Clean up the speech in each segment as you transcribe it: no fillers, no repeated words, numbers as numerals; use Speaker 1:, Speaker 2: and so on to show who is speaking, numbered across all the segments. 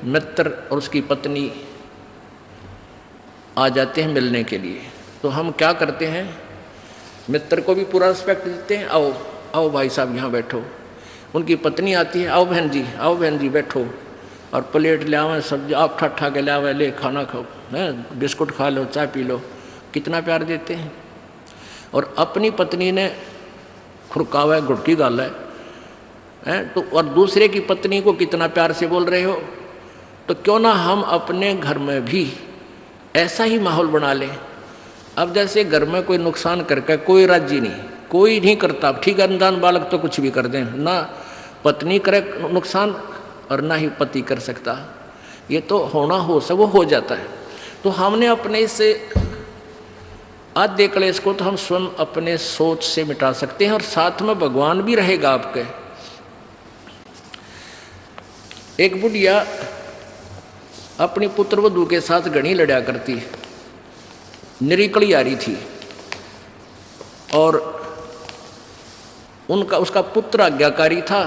Speaker 1: मित्र और उसकी पत्नी आ जाते हैं मिलने के लिए, तो हम क्या करते हैं, मित्र को भी पूरा रिस्पेक्ट देते हैं, आओ आओ भाई साहब यहाँ बैठो। उनकी पत्नी आती है, आओ बहन जी बैठो, और प्लेट ले आवे, सब्जी आप ठट्ठा के ले आवे, ले खाना खाओ, हैं बिस्कुट खा लो, चाय पी लो, कितना प्यार देते हैं। और अपनी पत्नी ने खुरकावा है, गुड़की गाल है तो, और दूसरे की पत्नी को कितना प्यार से बोल रहे हो। तो क्यों ना हम अपने घर में भी ऐसा ही माहौल बना लें। अब जैसे घर में कोई नुकसान करके कोई राजी नहीं, कोई नहीं करता, ठीक है, अनजान बालक तो कुछ भी कर दें, ना पत्नी करे नुकसान और ना ही पति कर सकता, ये तो होना हो सब वो हो जाता है। तो हमने अपने इससे आधे क्लेश को तो हम स्वयं अपने सोच से मिटा सकते हैं, और साथ में भगवान भी रहेगा आपके। एक बुढ़िया अपनी पुत्रवधू के साथ घड़ी लड़ा करती, निरीकली आ रही थी, और उसका पुत्र आज्ञाकारी था।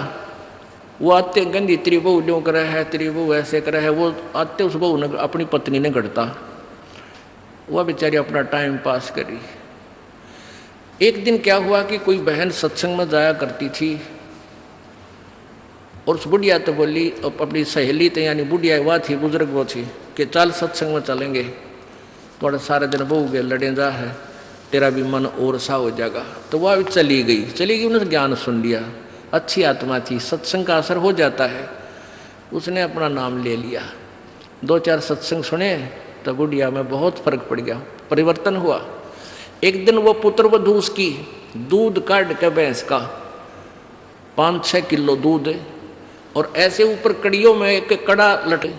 Speaker 1: वो आते गंदी तेरी बहू ल्यों करे है, तेरी बहू ऐसे करे है, वो आते उस बहू ने अपनी पत्नी ने गढ़ता, वह बेचारी अपना टाइम पास करी। एक दिन क्या हुआ कि कोई बहन सत्संग में जाया करती थी, और उस बुढ़िया तो बोली, अपनी सहेली तो यानी बुढ़िया वह थी, बुजुर्ग वो थी, कि चल सत्संग में चलेंगे, थोड़ा सारे दिन बहू के लड़े जा है, तेरा भी मन और सा हो जाएगा। तो वह चली गई, उन्होंने ज्ञान सुन लिया, अच्छी आत्मा थी, सत्संग का असर हो जाता है, उसने अपना नाम ले लिया। 2-4 सत्संग सुने तो बुढ़िया में बहुत फर्क पड़ गया, परिवर्तन हुआ। एक दिन वो पुत्रवधू उसकी दूध काट के भैंस का 5-6 किलो दूध, और ऐसे ऊपर कड़ियों में एक कड़ा लटे,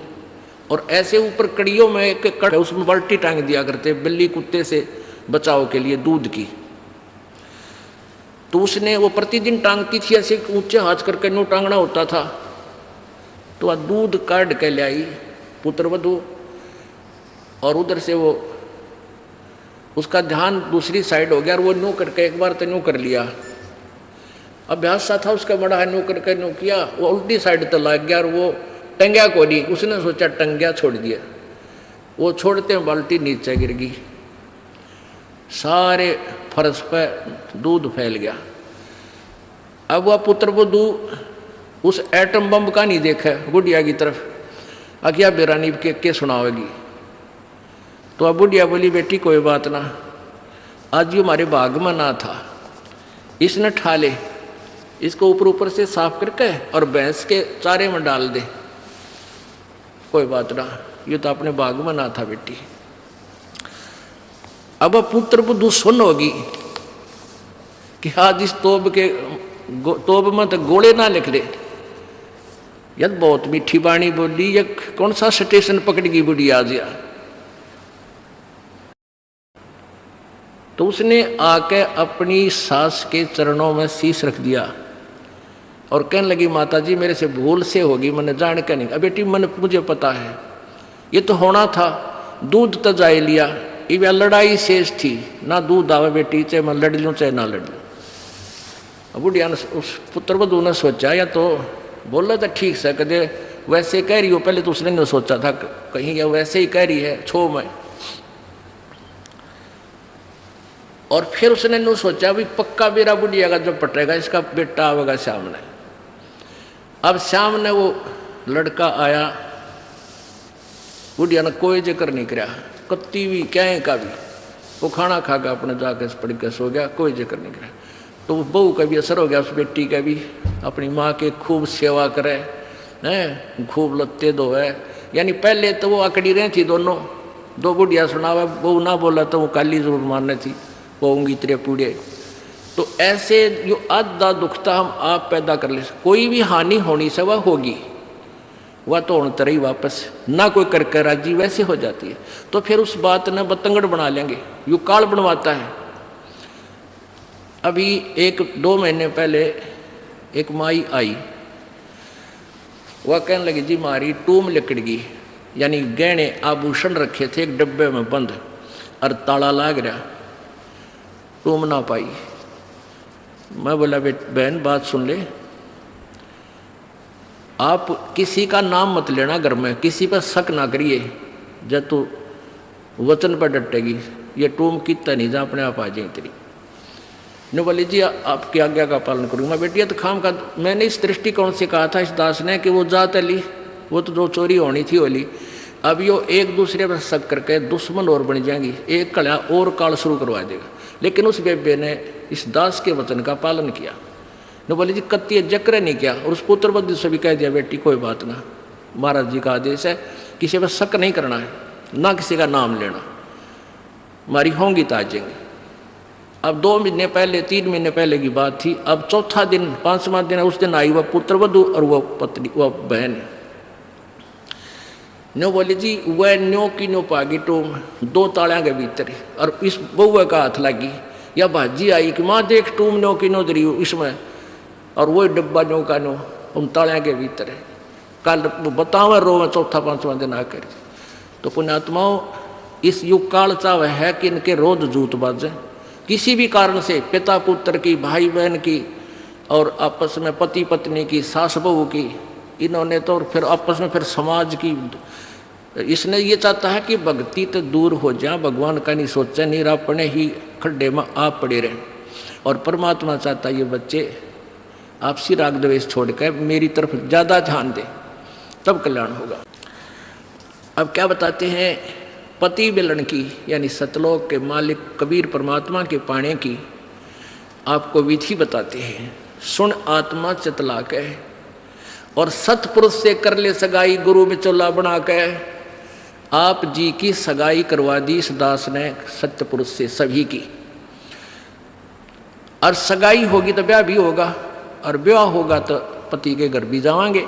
Speaker 1: और ऐसे ऊपर कड़ियों में एक कड़ा, उसमें बाल्टी टांग दिया करते बिल्ली कुत्ते से बचाव के लिए दूध की। तो उसने वो प्रतिदिन टांगती थी, ऐसे ऊंचे हाथ करके नो टांगना होता था। तो वह दूध काट के ले आई पुत्रवधू, और उधर से वो उसका ध्यान दूसरी साइड हो गया, और वो नो करके एक बार तो नो कर लिया, अभ्यास सा था उसका बड़ा है, नो करके नो किया, वो उल्टी साइड तो लग गया, और वो टंग्या को नहीं, उसने सोचा टंग्या छोड़ दिया, वो छोड़ते बाल्टी नीचे गिर गई, सारे फर्श पर दूध फैल गया। अब वह पुत्रवधू उस एटम बम का नहीं देखा बुढ़िया की तरफ, अकिया बेरानी के सुनावेगी। तो अब बुढ़िया बोली, बेटी कोई बात ना, आज ये हमारे भाग में ना था, इसने ठा ले, इसको ऊपर ऊपर से साफ करके और भैंस के चारे में डाल दे, कोई बात ना, ये तो अपने भाग में ना था बेटी। अब पुत्रवधू सुन होगी कि आज इस तोब में तो गोले ना लिख ले, यार बहुत मीठी बाणी बोली, या कौन सा स्टेशन पकड़ेगी बुढ़िया आज यार। तो उसने आके अपनी सास के चरणों में शीश रख दिया, और कहने लगी, माता जी मेरे से भूल से होगी, मैंने जान के नहीं, अब बेटी मन मुझे पता है, ये तो होना था, दूध तो जाए लिया, ये लड़ाई शेष थी, ना दूध आवे बेटी, चाहे मैं लड़ लूँ चाहे ना लड़ लूँ। अब बुढ़िया ने, उस पुत्रवधू ने सोचा, या तो बोल रहा था ठीक से, कदे वैसे कह रही हो, पहले तो उसने नहीं सोचा था कहीं या वैसे ही कह रही है छो में, और फिर उसने नहीं सोचा भी पक्का मेरा बुढ़िया का जो पटेगा इसका बेटा आवेगा सामने। अब सामने वो लड़का आया, बुढ़िया ने कोई जिक्र नहीं कराया, कत्ती भी क्या का भी, वो खाना खा के अपने जाके पढ़ के सो गया, कोई जिक्र नहीं कराया। तो वो बहू का भी असर हो गया, उस बेटी का भी, अपनी माँ के खूब सेवा करे हैं, खूब लत्ते धोए, यानी पहले तो वो अकड़ी रही थी दोनों, दो बुढ़िया सुनावा, बहू ना बोला तो वो काली जरूर मारने थी, वो होंगी तेरे पूड़े। तो ऐसे जो आधा दुखता हम आप पैदा कर ले, कोई भी हानि होनी से वह होगी, वह तो होने तरह ही वापस ना कोई करके राजी वैसे हो जाती है। तो फिर उस बात ने बतंगड़ बना लेंगे, यू काल बनवाता है। अभी 1-2 महीने पहले एक माई आई, वह कहने लगी जी मारी टूम लिकड़ गई, यानी गहने आभूषण रखे थे एक डब्बे में बंद, और ताला लाग रहा, टूम ना पाई। मैं बोला बहन बात सुन ले, आप किसी का नाम मत लेना घर में, किसी पर शक ना करिए, जब तो वचन पर डटेगी ये टूम कितना नहीं जा अपने आप आ जाए तेरी। ने बोली जी आपकी आज्ञा का पालन करूँगा। मैं बेटिया तो खाम का, मैंने इस दृष्टिकोण से कहा था इस दास ने कि वो जात अली, वो तो जो चोरी होनी थी होली, अब यो एक दूसरे पर शक करके दुश्मन और बन जाएंगी, एक कला और काल शुरू करवा देगा। लेकिन उस बेबे ने इस दास के वचन का पालन किया। ने बोले जी कत्ती जक्र नहीं किया, और उस पुत्र बद्ध से भी कह दिया बेटी कोई बात ना, महाराज जी का आदेश है, किसी पर शक नहीं करना है, ना किसी का नाम लेना, हमारी होंगी तो आ जाएंगे। अब 2 महीने पहले 3 महीने पहले की बात थी। अब चौथा दिन 5वां दिन है, उस दिन आई वह पुत्र वधू और वह पत्नी वह बहन। न्यो बोली जी वह न्यो की न्यो पागी टूम 2 तालियां के भीतर, और इस बउआ का हाथ लगी या भाजी आई कि माँ देख टूम न्यो की नो दरी इसमें, और वही डब्बा न्यो का न्यो उन तालियां के भीतर है। कल बतावा रो में चौथा 5वां दिन आकर। तो पुण्यात्माओं इस युग काल चाव है कि इनके रोज जूत बाजे, किसी भी कारण से पिता पुत्र की, भाई बहन की, और आपस में पति पत्नी की, सास बहू की, इन्होंने तो फिर आपस में फिर समाज की। इसने ये चाहता है कि भक्ति तो दूर हो जाए, भगवान का नहीं सोचे, नहीं अपने ही खड्डे में आप पड़े रहें। और परमात्मा चाहता है ये बच्चे आपसी राग द्वेष छोड़ कर मेरी तरफ ज़्यादा ध्यान दें, तब कल्याण होगा। अब क्या बताते हैं, पति मिलन की यानी सतलोक के मालिक कबीर परमात्मा के पाने की आपको विधि बताते हैं। सुन आत्मा चतला के, और सतपुरुष से कर ले सगाई गुरु बिचौला बना के। आप जी की सगाई करवा दी इस दास ने सत्य पुरुष से सभी की, और सगाई होगी तो ब्याह भी होगा, और ब्याह होगा तो पति के घर भी जावांगे।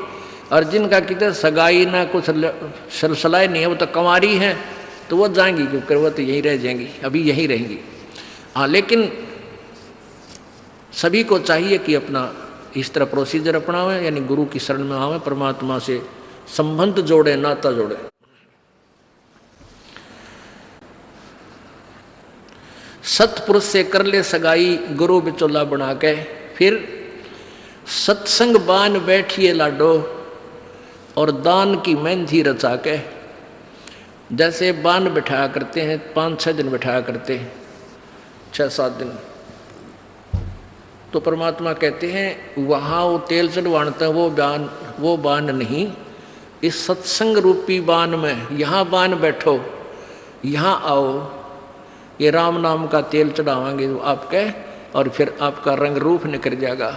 Speaker 1: और जिनका कितने सगाई ना कुछ सलसलाए नहीं है, वो तो कंवारी हैं, तो वो जाएंगी, क्योंकि वो तो यहीं रह जाएंगी, अभी यहीं रहेंगी। हाँ, लेकिन सभी को चाहिए कि अपना इस तरह प्रोसीजर अपनावें, यानी गुरु की शरण में आवें, परमात्मा से संबंध जोड़े, नाता जोड़े। सतपुरुष से कर ले सगाई गुरु बिचौला बना के। फिर सत्संग बान बैठिए लाडो, और दान की मेहंदी रचा के। जैसे बान बिठाया करते हैं, 5-6 दिन बिठाया करते हैं, 6-7 दिन, तो परमात्मा कहते हैं वहाँ वो तेल चढ़वाता है, वो बान नहीं, इस सत्संग रूपी बान में यहाँ बान बैठो, यहाँ आओ, ये राम नाम का तेल चढ़ावांगे तो आपके, और फिर आपका रंग रूप निकल जाएगा,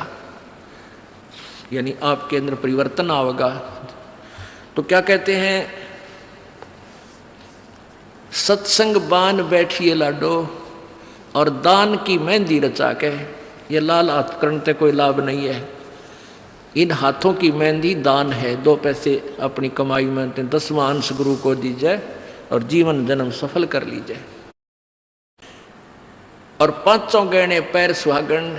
Speaker 1: यानी आपके अंदर परिवर्तन आवेगा। तो क्या कहते हैं, सत्संग बान बैठिए लाडो, और दान की मेहंदी रचा के। ये लाल हाथ करने से कोई लाभ नहीं है, इन हाथों की मेहंदी दान है। 2 पैसे अपनी कमाई में 10वां अंश गुरु को दीजिए, और जीवन जन्म सफल कर लीजिए। और 5 गहने पैर सुहागन,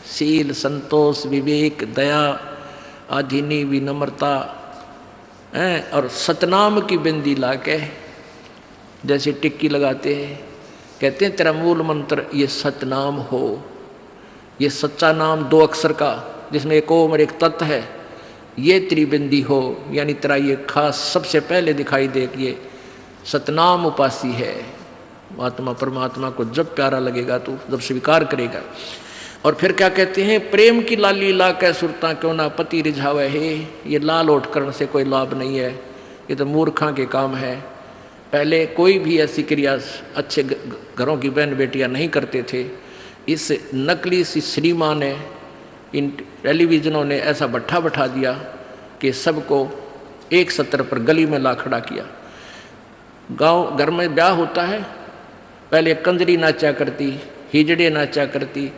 Speaker 1: शील संतोष विवेक दया आधीनी विनम्रता, और सतनाम की बिंदी लाके, जैसे टिक्की लगाते हैं, कहते हैं तेरा मूल मंत्र ये सतनाम हो, ये सच्चा नाम 2 अक्षर का जिसमें एक ओम और एक तत् है, ये तेरी बिंदी हो, यानी तेरा ये खास सबसे पहले दिखाई दे कि ये सतनाम उपासी है। आत्मा परमात्मा को जब प्यारा लगेगा तो जब स्वीकार करेगा। और फिर क्या कहते हैं, प्रेम की लाली ला कै सुरता क्यों ना पति रिझावे है। ये लाल ओट करने से कोई लाभ नहीं है, ये तो मूर्खा के काम है। पहले कोई भी ऐसी क्रिया अच्छे घरों की बहन बेटियां नहीं करते थे। इस नकली सी श्रीमान ने, इन टेलीविज़नों ने ऐसा भट्ठा बैठा दिया कि सबको एक सत्र पर गली में ला खड़ा किया। गांव घर में ब्याह होता है, पहले कंजरी नाचा करती, हिजड़े नाचा करती,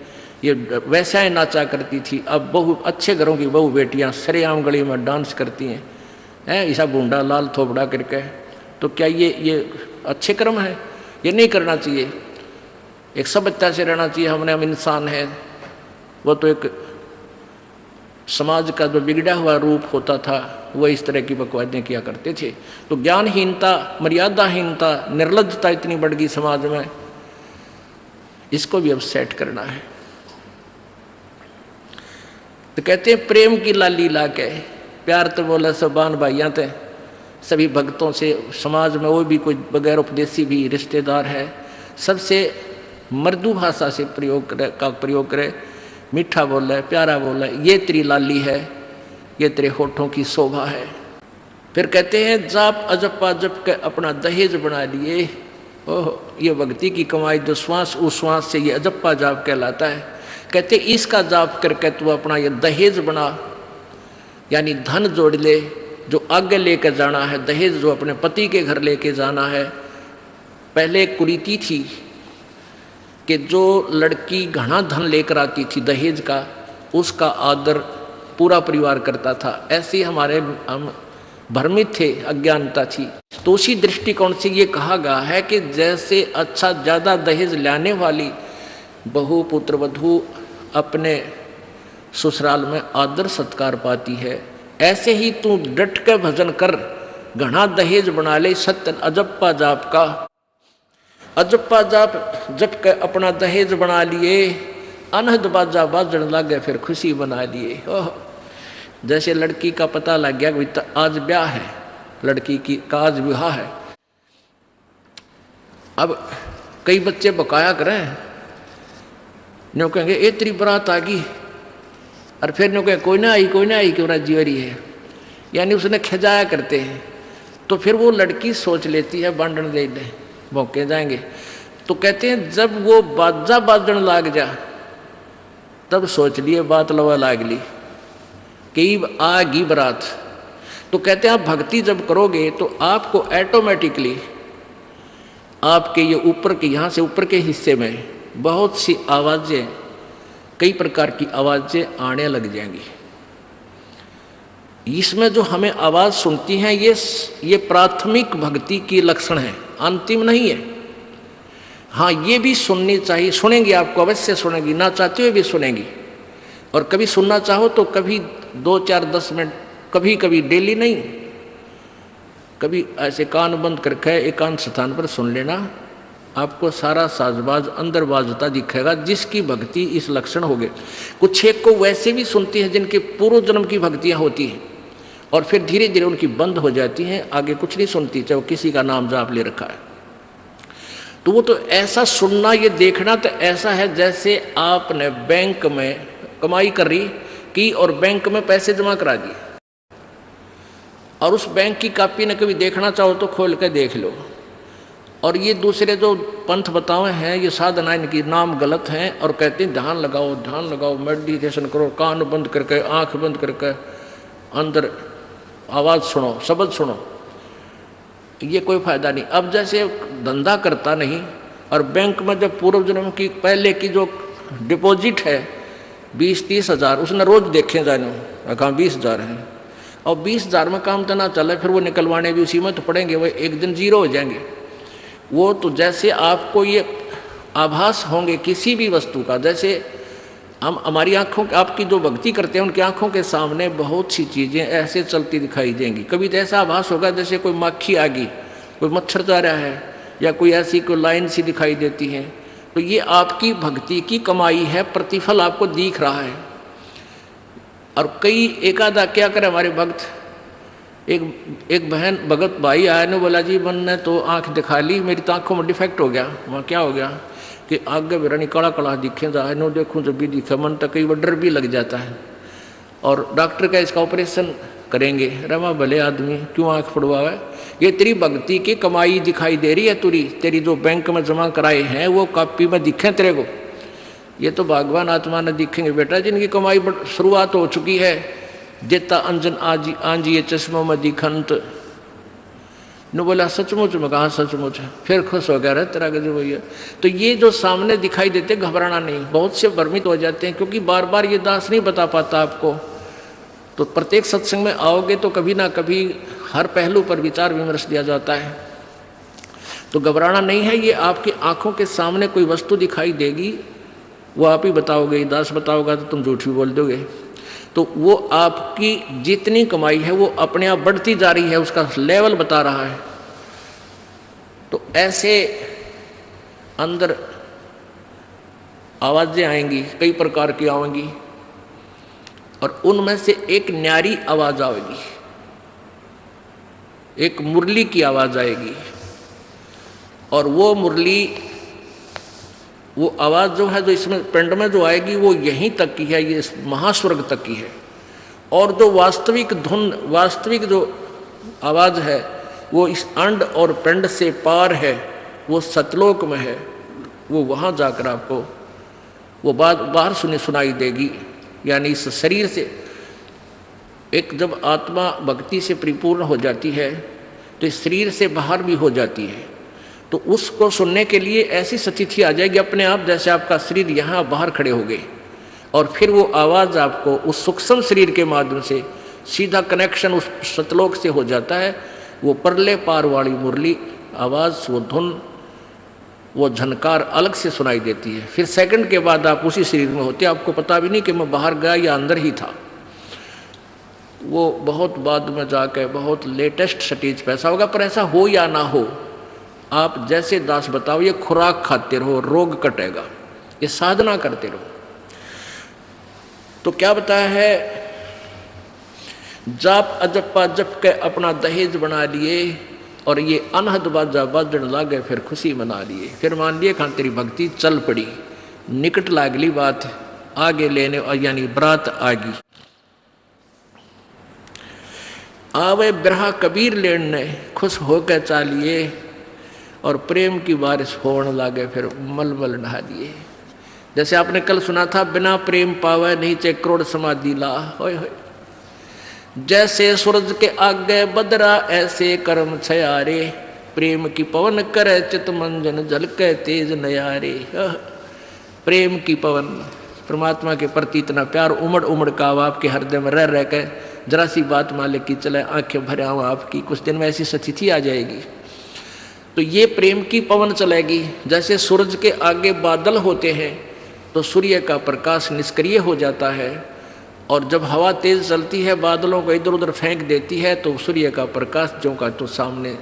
Speaker 1: ये वैसाएं नाचा करती थी। अब अच्छे घरों की बहू बेटियां सरेआम गली में डांस करती हैं, ऐसा बूंदा लाल थोपड़ा करके। तो क्या ये अच्छे कर्म है? ये नहीं करना चाहिए। एक सभ्यता से रहना चाहिए। हम इंसान हैं। वो तो एक समाज का जो बिगड़ा हुआ रूप होता था वो इस तरह की बकवादें किया करते थे। तो ज्ञानहीनता, मर्यादाहीनता, निर्लज्जता इतनी बढ़ गई समाज में, इसको भी अब सेट करना है। तो कहते हैं प्रेम की लाली ला के, प्यार तो बोला सब बान भाइयाँ थे, सभी भक्तों से, समाज में वो भी कोई बगैर उपदेशी भी रिश्तेदार है, सबसे मृदु भाषा से प्रयोग करे, मीठा बोला है, प्यारा बोला है, ये तेरी लाली है, ये तेरे होठों की शोभा है। फिर कहते हैं जाप अजपा जप के अपना दहेज बना लिए। ओह, ये भक्ति की कमाई जो श्वास उस श्वास से ये अजप्पा जाप कहलाता है। कहते इसका जाप करके तू अपना ये दहेज बना, यानी धन जोड़ ले जो आगे लेकर जाना है, दहेज जो अपने पति के घर लेके जाना है। पहले एक कुरीति थी कि जो लड़की घना धन लेकर आती थी दहेज का, उसका आदर पूरा परिवार करता था। ऐसे हमारे हम भ्रमित थे, अज्ञानता थी। तो उसी दृष्टिकोण से ये कहा गया है कि जैसे अच्छा ज़्यादा दहेज लाने वाली बहू पुत्र वधू अपने ससुराल में आदर सत्कार पाती है, ऐसे ही तू डट के भजन कर, घना दहेज बना ले सत्य अजप्पा जाप का। अजप्पा जाप जप के अपना दहेज बना लिए, अनहद बाजा बाजन लागे फिर खुशी बना लिए। ओह, जैसे लड़की का पता लग गया कि आज ब्याह है, लड़की की का आज विवाह है। अब कई बच्चे बकाया करें, न्यों कहेंगे ए तेरी बारात आ गई, और फिर न्यों कहें कोई ना आई क्यों ना जीवरी है, यानी उसने खजाया करते हैं। तो फिर वो लड़की सोच लेती है बांधन दे दे मौके जाएंगे। तो कहते हैं जब वो बाजा बाजन लाग जा तब सोच लिए बात लवा लाग ली कि आगी बरात। तो कहते हैं आप भक्ति जब करोगे तो आपको ऑटोमेटिकली आपके ये ऊपर के यहाँ से ऊपर के हिस्से में बहुत सी आवाज़ें, कई प्रकार की आवाज़ें आने लग जाएंगी। इसमें जो हमें आवाज़ सुनती हैं ये प्राथमिक भक्ति की लक्षण है, अंतिम नहीं है। हाँ, ये भी सुननी चाहिए, सुनेंगी, आपको अवश्य सुनेंगी, ना चाहते हुए भी सुनेंगी। और कभी सुनना चाहो तो कभी 2, 4, 10 मिनट, कभी कभी डेली नहीं, कभी ऐसे कान बंद करके एकांत स्थान पर सुन लेना, आपको सारा साजबाज अंदर बाजता दिखेगा जिसकी भक्ति इस लक्षण हो गए। कुछ एक को वैसे भी सुनती है जिनके पूर्व जन्म की भक्तियाँ होती हैं और फिर धीरे धीरे उनकी बंद हो जाती हैं, आगे कुछ नहीं सुनती, चाहे वो किसी का नाम जाप ले रखा है। तो वो तो ऐसा सुनना, ये देखना तो ऐसा है जैसे आपने बैंक में कमाई करी की और बैंक में पैसे जमा करा दिए, और उस बैंक की कॉपी ने कभी देखना चाहो तो खोल कर देख लो। और ये दूसरे जो पंथ बताए हैं, ये साधना इनकी नाम गलत हैं और कहते हैं ध्यान लगाओ, मेडिटेशन करो, कान बंद करके, आंख बंद करके, अंदर आवाज़ सुनो, शब्द सुनो, ये कोई फायदा नहीं। अब जैसे धंधा करता नहीं और बैंक में जब पूर्व जन्म की पहले की जो डिपॉजिट है 20-30 हज़ार, उसने रोज देखे जाने कहाँ 20,000 है, और 20,000 में काम तो ना चले, फिर वो निकलवाने भी उसी में तो पड़ेंगे, वो एक दिन जीरो हो जाएंगे। वो तो जैसे आपको ये आभास होंगे किसी भी वस्तु का, जैसे हम हमारी आँखों, आपकी जो भक्ति करते हैं उनकी आँखों के सामने बहुत सी चीज़ें ऐसे चलती दिखाई देंगी। कभी तो ऐसा आभास होगा जैसे कोई मक्खी आ गई, कोई मच्छर जा रहा है, या कोई ऐसी कोई लाइन सी दिखाई देती है। तो ये आपकी भक्ति की कमाई है, प्रतिफल आपको दिख रहा है। और कई एकादा क्या करे हमारे भक्त, एक बहन भगत भाई आया ने बोला जी मैंने तो आँख दिखा ली, मेरी तो आँखों में डिफेक्ट हो गया। वहाँ क्या हो गया कि आगे बेरानी काला काला दिखे जा नो, देखूँ जब भी दिखे मन तक कई बार डर भी लग जाता है। और डॉक्टर का इसका ऑपरेशन करेंगे, रमा भले आदमी क्यों आँख फुड़वावे, ये तेरी भक्ति की कमाई दिखाई दे रही है, तेरी जो बैंक में जमा कराए हैं वो कॉपी में दिखे तेरे को, ये तो भगवान आत्मा ने दिखेंगे बेटा, जिनकी कमाई शुरुआत हो चुकी है। देता अंजन आंजिए चश्मों में दिखंत न, बोला सचमुच में, कहा सचमुच है, फिर खुश हो गया रहे तेरा गजब भैया। तो ये जो सामने दिखाई देते घबराना नहीं, बहुत से भ्रमित हो जाते हैं क्योंकि बार बार ये दास नहीं बता पाता आपको। तो प्रत्येक सत्संग में आओगे तो कभी ना कभी हर पहलू पर विचार विमर्श दिया जाता है। तो घबराना नहीं है, ये आपकी आंखों के सामने कोई वस्तु दिखाई देगी, वो आप ही बताओगे, दास बताओगा तो तुम झूठ भी बोल दोगे। तो वो आपकी जितनी कमाई है वो अपने आप बढ़ती जा रही है, उसका लेवल बता रहा है। तो ऐसे अंदर आवाज़ें आएंगी, कई प्रकार की आएंगी, और उनमें से एक न्यारी आवाज आएगी, एक मुरली की आवाज आएगी, और वो मुरली, वो आवाज जो है, जो इसमें पिंड में जो आएगी, वो यहीं तक की है, ये महास्वर्ग तक की है। और जो वास्तविक धुन, वास्तविक जो आवाज है, वो इस अंड और पिंड से पार है, वो सतलोक में है। वो वहाँ जाकर आपको वो बात बाहर सुनाई देगी। यानी इस शरीर से एक जब आत्मा भक्ति से परिपूर्ण हो जाती है तो इस शरीर से बाहर भी हो जाती है, तो उसको सुनने के लिए ऐसी स्थिति आ जाएगी अपने आप, जैसे आपका शरीर यहाँ बाहर खड़े हो गए, और फिर वो आवाज़ आपको उस सूक्ष्म शरीर के माध्यम से सीधा कनेक्शन उस सतलोक से हो जाता है। वो परले पार वाली मुरली आवाज़, वो धुन, वो झनकार अलग से सुनाई देती है। फिर सेकंड के बाद आप उसी शरीर में होते, आपको पता भी नहीं कि मैं बाहर गया या अंदर ही था। वो बहुत बाद में जाके बहुत लेटेस्ट स्टेज पे ऐसा होगा, पर ऐसा हो या ना हो, आप जैसे दास बताओ, ये खुराक खाते रहो, रोग कटेगा, ये साधना करते रहो। तो क्या बताया है, जाप अजप्पा जप के अपना दहेज बना लिए, और ये अनहद बाजा बाजन लागे फिर खुशी मना लिए। फिर मान लिए खान तेरी भक्ति चल पड़ी, निकट लागली बात आगे लेने, और यानी बरात आगी। आवे बिरहा कबीर लेने खुश होकर चालिए, और प्रेम की बारिश होने लागे फिर मलमल नहा लिए। जैसे आपने कल सुना था, बिना प्रेम पावे नहीं चे करोड़ समाधि ला। होय होय, जैसे सूरज के आगे बदरा ऐसे कर्म छयारे, प्रेम की पवन करे चित मंजन झलके तेज नयारे। प्रेम की पवन, परमात्मा के प्रति इतना प्यार उमड़ उमड़ का आपके हृदय में रह के, जरा सी बात मालिक की चले आंखें भरे आऊँ आपकी, कुछ दिन में ऐसी स्थिति आ जाएगी। तो ये प्रेम की पवन चलेगी। जैसे सूरज के आगे बादल होते हैं तो सूर्य का प्रकाश निष्क्रिय हो जाता है, और जब हवा तेज चलती है बादलों को इधर उधर फेंक देती है तो सूर्य का प्रकाश जो का तो सामने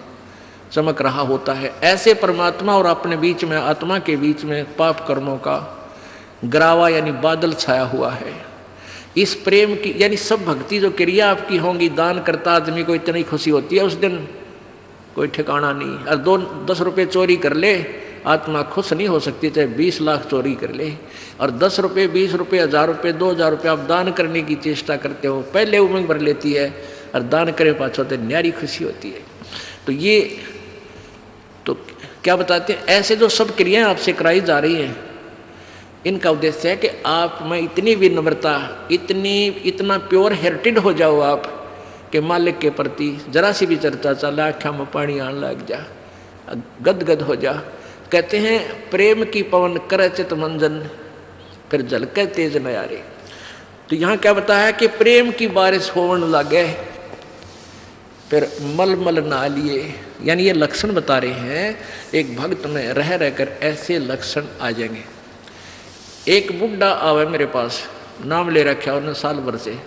Speaker 1: चमक रहा होता है। ऐसे परमात्मा और अपने बीच में, आत्मा के बीच में पाप कर्मों का ग्रावा यानी बादल छाया हुआ है। इस प्रेम की यानी सब भक्ति जो क्रिया आपकी होंगी, दान करता आदमी को इतनी खुशी होती है उस दिन कोई ठिकाना नहीं। और 10 रुपये चोरी कर ले, आत्मा खुश नहीं हो सकती, चाहे 20 लाख चोरी कर ले। और 10 रुपये, 20 रुपये, 1000 रुपये, 2000 रुपये आप दान करने की चेष्टा करते हो, पहले उमंग भर लेती है, और दान करे पाछो तो न्यारी खुशी होती है। तो ये तो क्या बताते हैं, ऐसे जो सब क्रियाएं आपसे कराई जा रही हैं, इनका उद्देश्य है कि आप में इतनी विनम्रता, इतना प्योर हेरिटेड हो जाओ आप कि मालिक के प्रति जरा सी भी चर्चा चले आँखों में पानी आने लग जा, गदगद हो जा। कहते हैं प्रेम की पवन करे चित मंजन फिर झलके तेज नयारे। तो यहाँ क्या बताया कि प्रेम की बारिश होने लगे फिर मलमल नहा लिए। यानी ये लक्षण बता रहे हैं, एक भक्त में रह रहकर ऐसे लक्षण आ जाएंगे। एक बुढ़ा आवे मेरे पास, नाम ले रखा उन्होंने साल भर से।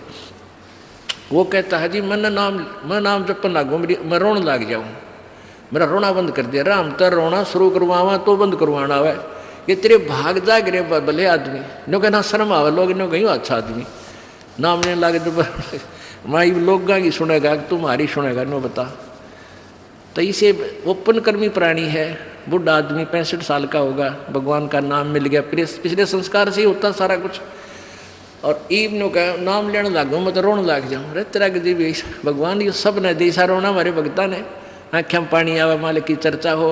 Speaker 1: वो कहता है जी मैं नाम जपन लागू, मैं रोने लग जाऊँ, मेरा रोना बंद कर दिया। राम तो रोना शुरू करवावा तो बंद करवाना आवे, ये तेरे भाग जा गिरे भले आदमी, नो कहना शर्म आवे, लोग नो कहीं अच्छा आदमी नाम नहीं लागे तो माई लोग की सुनेगा तुम्हारी सुनेगा, नो बता। तो इसे ओपन कर्मी प्राणी है, बुढ़ा आदमी 65 साल का होगा, भगवान का नाम मिल गया, पिछले संस्कार से ही होता सारा कुछ। और ईब नो कह नाम लेने लागू मैं तो रोने लग जाऊँ। अरे तेरा जी भी भगवान ये सब ने देसा रोना हमारे भगता ने, आँखें में पानी आवे, मालिक की चर्चा हो,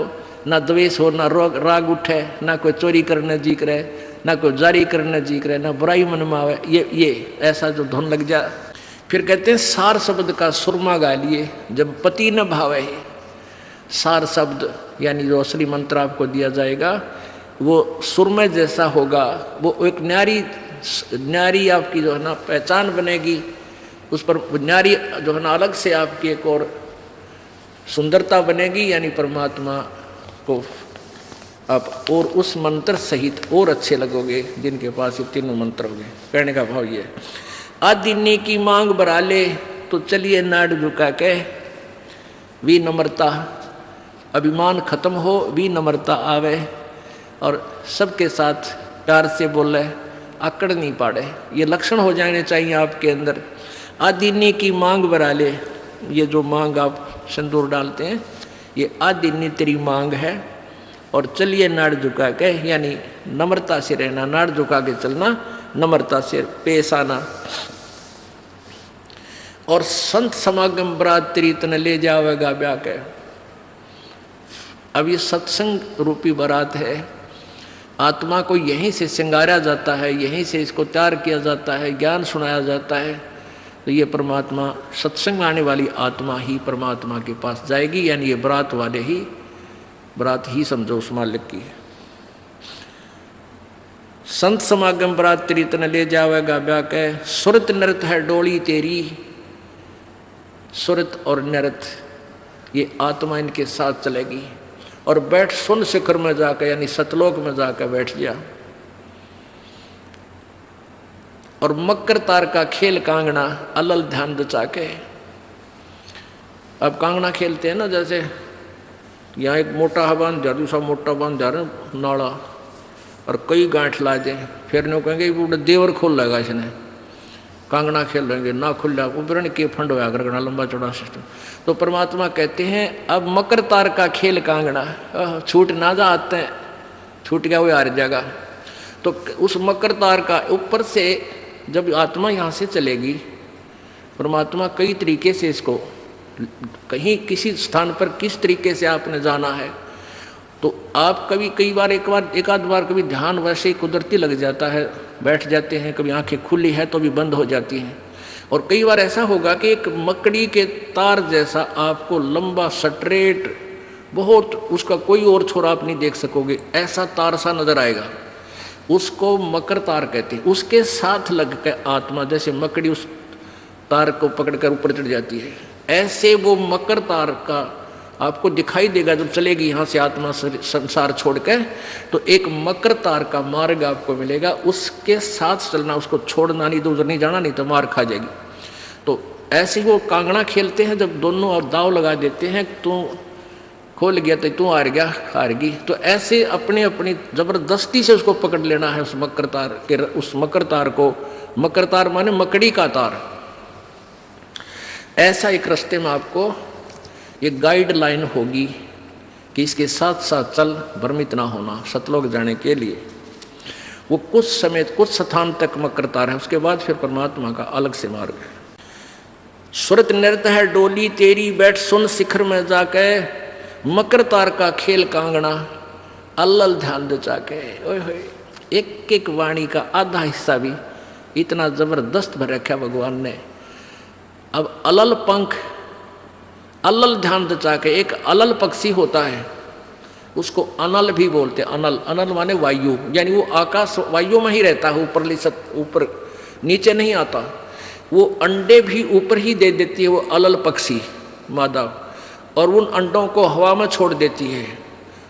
Speaker 1: ना द्वेष हो, ना राग उठे, ना कोई चोरी करने जी करे, ना कोई जारी करने जी करे, ना बुराई मन में आवे, ये ऐसा जो धुन लग जा। फिर कहते हैं सार शब्द का सुरमा गा लिए जब पति न भावे। सार शब्द यानी जो असली मंत्र आपको दिया जाएगा वो सुरमय जैसा होगा, वो एक न्यारी आपकी जो है ना पहचान बनेगी, उस पर न्यारी जो है ना अलग से आपकी एक और सुंदरता बनेगी। यानी परमात्मा को आप और उस मंत्र सहित और अच्छे लगोगे जिनके पास ये तीनों मंत्र होंगे। कहने का भाव ये है, आदिनी की मांग भरा ले तो चलिए नाड़ झुका के, विनम्रता, अभिमान खत्म हो, विनम्रता आवे और सबके साथ प्यार से बोले, आकड़ नहीं पाड़े, ये लक्षण हो जाने चाहिए आपके अंदर। आदिनी की मांग बरा ले, ये जो मांग आप सिंदूर डालते हैं ये आदिनी तेरी मांग है। और चलिए नाड़ झुका के, यानी नम्रता से रहना, नाड़ झुका के चलना, नम्रता से पेश आना। और संत समागम बरात तेरी तन ले जावेगा ब्याह के। अब ये सत्संग रूपी बारात है, आत्मा को यहीं से श्रृंगारा जाता है, यहीं से इसको तैयार किया जाता है, ज्ञान सुनाया जाता है। तो ये परमात्मा, सत्संग में आने वाली आत्मा ही परमात्मा के पास जाएगी, यानी ये बारात वाले ही, बारात ही समझो उस मालिक की है। संत समागम बारात तेरी तन ले जावेगा ब्याह के। सुरत नृत है डोली तेरी, सुरत और नृत ये आत्मा इनके साथ चलेगी। और बैठ सुन शिखर में जाकर, यानी सतलोक में जाकर बैठ जा। और मकर तार का खेल कांगना अलल ध्यान दचा के। अब कांगना खेलते हैं ना, जैसे यहाँ एक मोटा बांध जा, दूसरा मोटा बांध जा रहा नाड़ा, और कई गांठ ला दें, फिर नहीं कहेंगे पूरा देवर खोल लेगा इसने, कांगना खेल रहेंगे ना खुल जा, उबरण के फंड होया करना, लंबा चौड़ा सिस्टम। तो परमात्मा कहते हैं अब मकर तार का खेल कांगना, छूट ना जा आते हैं, छूट गया वो हार जाएगा। तो उस मकर तार का ऊपर से जब आत्मा यहाँ से चलेगी, परमात्मा कई तरीके से इसको, कहीं किसी स्थान पर किस तरीके से आपने जाना है, तो आप कभी एक आध बार कभी ध्यान वैसे ही कुदरती लग जाता है, बैठ जाते हैं, कभी आंखें खुली है तो भी बंद हो जाती हैं। और कई बार ऐसा होगा कि एक मकड़ी के तार जैसा आपको लंबा स्ट्रेट, बहुत, उसका कोई और छोर आप नहीं देख सकोगे, ऐसा तार सा नजर आएगा, उसको मकर तार कहते हैं। उसके साथ लग कर आत्मा, जैसे मकड़ी उस तार को पकड़कर ऊपर चढ़ जाती है, ऐसे वो मकर तार का आपको दिखाई देगा जब चलेगी यहाँ से आत्मा संसार छोड़कर। तो एक मकर तार का मार्ग आपको मिलेगा, उसके साथ चलना, उसको छोड़ना नहीं, तो उधर नहीं जाना, नहीं तो मार खा जाएगी। तो ऐसे वो कांगड़ा खेलते हैं, जब दोनों और दाव लगा देते हैं, तो खोल गया तो तू हार गया, हारगी। तो ऐसे अपने अपनी जबरदस्ती से उसको पकड़ लेना है, उस मकर तार के, उस मकर तार को। मकर तार माने मकड़ी का तार। ऐसा एक रास्ते में आपको ये गाइडलाइन होगी कि इसके साथ साथ चल, भ्रमित ना होना सतलोक जाने के लिए। वो कुछ समय, कुछ स्थान तक मकर तार है, उसके बाद फिर परमात्मा का अलग से मार्ग है। सुरत नृत्य है डोली तेरी, बैठ सुन शिखर में जाके, मकर तार का खेल कांगना अल्लल ध्यान दचा के। ओए होए, एक एक वाणी का आधा हिस्सा भी इतना जबरदस्त भर रखा भगवान ने। अब अलल पंख, अलल ध्यान दचा के, एक अलल पक्षी होता है, उसको अनल भी बोलते हैं। अनल, अनल माने वायु, यानी वो आकाश वायु में ही रहता है, ऊपर नीचे नहीं आता। वो अंडे भी ऊपर ही दे देती है वो अलल पक्षी मादा, और उन अंडों को हवा में छोड़ देती है,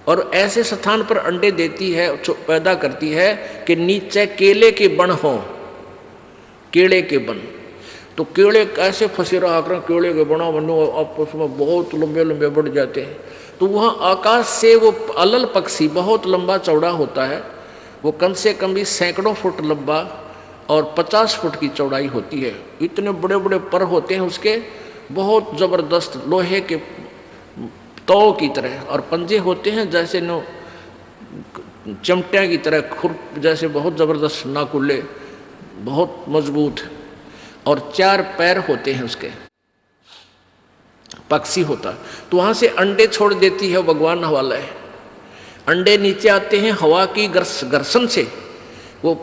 Speaker 1: और ऐसे स्थान पर अंडे देती है, पैदा करती है कि नीचे केले के बन हो, केले के बन। तो केले कैसे फंसे रहा कर, केले के बना बनो आपस में बहुत लंबे लंबे बढ़ जाते हैं। तो वहाँ आकाश से वो अलल पक्षी बहुत लंबा चौड़ा होता है, वो कम से कम भी सैकड़ों फुट लंबा और 50 फुट की चौड़ाई होती है। इतने बड़े बड़े पर होते हैं उसके, बहुत ज़बरदस्त लोहे के तौ की तरह, और पंजे होते हैं जैसे नो चमटिया की तरह, खुर जैसे बहुत ज़बरदस्त नाकुल्ले, बहुत मजबूत, और 4 पैर होते हैं उसके, पक्षी होता। तो वहाँ से अंडे छोड़ देती है भगवान वाला है। अंडे नीचे आते हैं हवा की घर्षण से, वो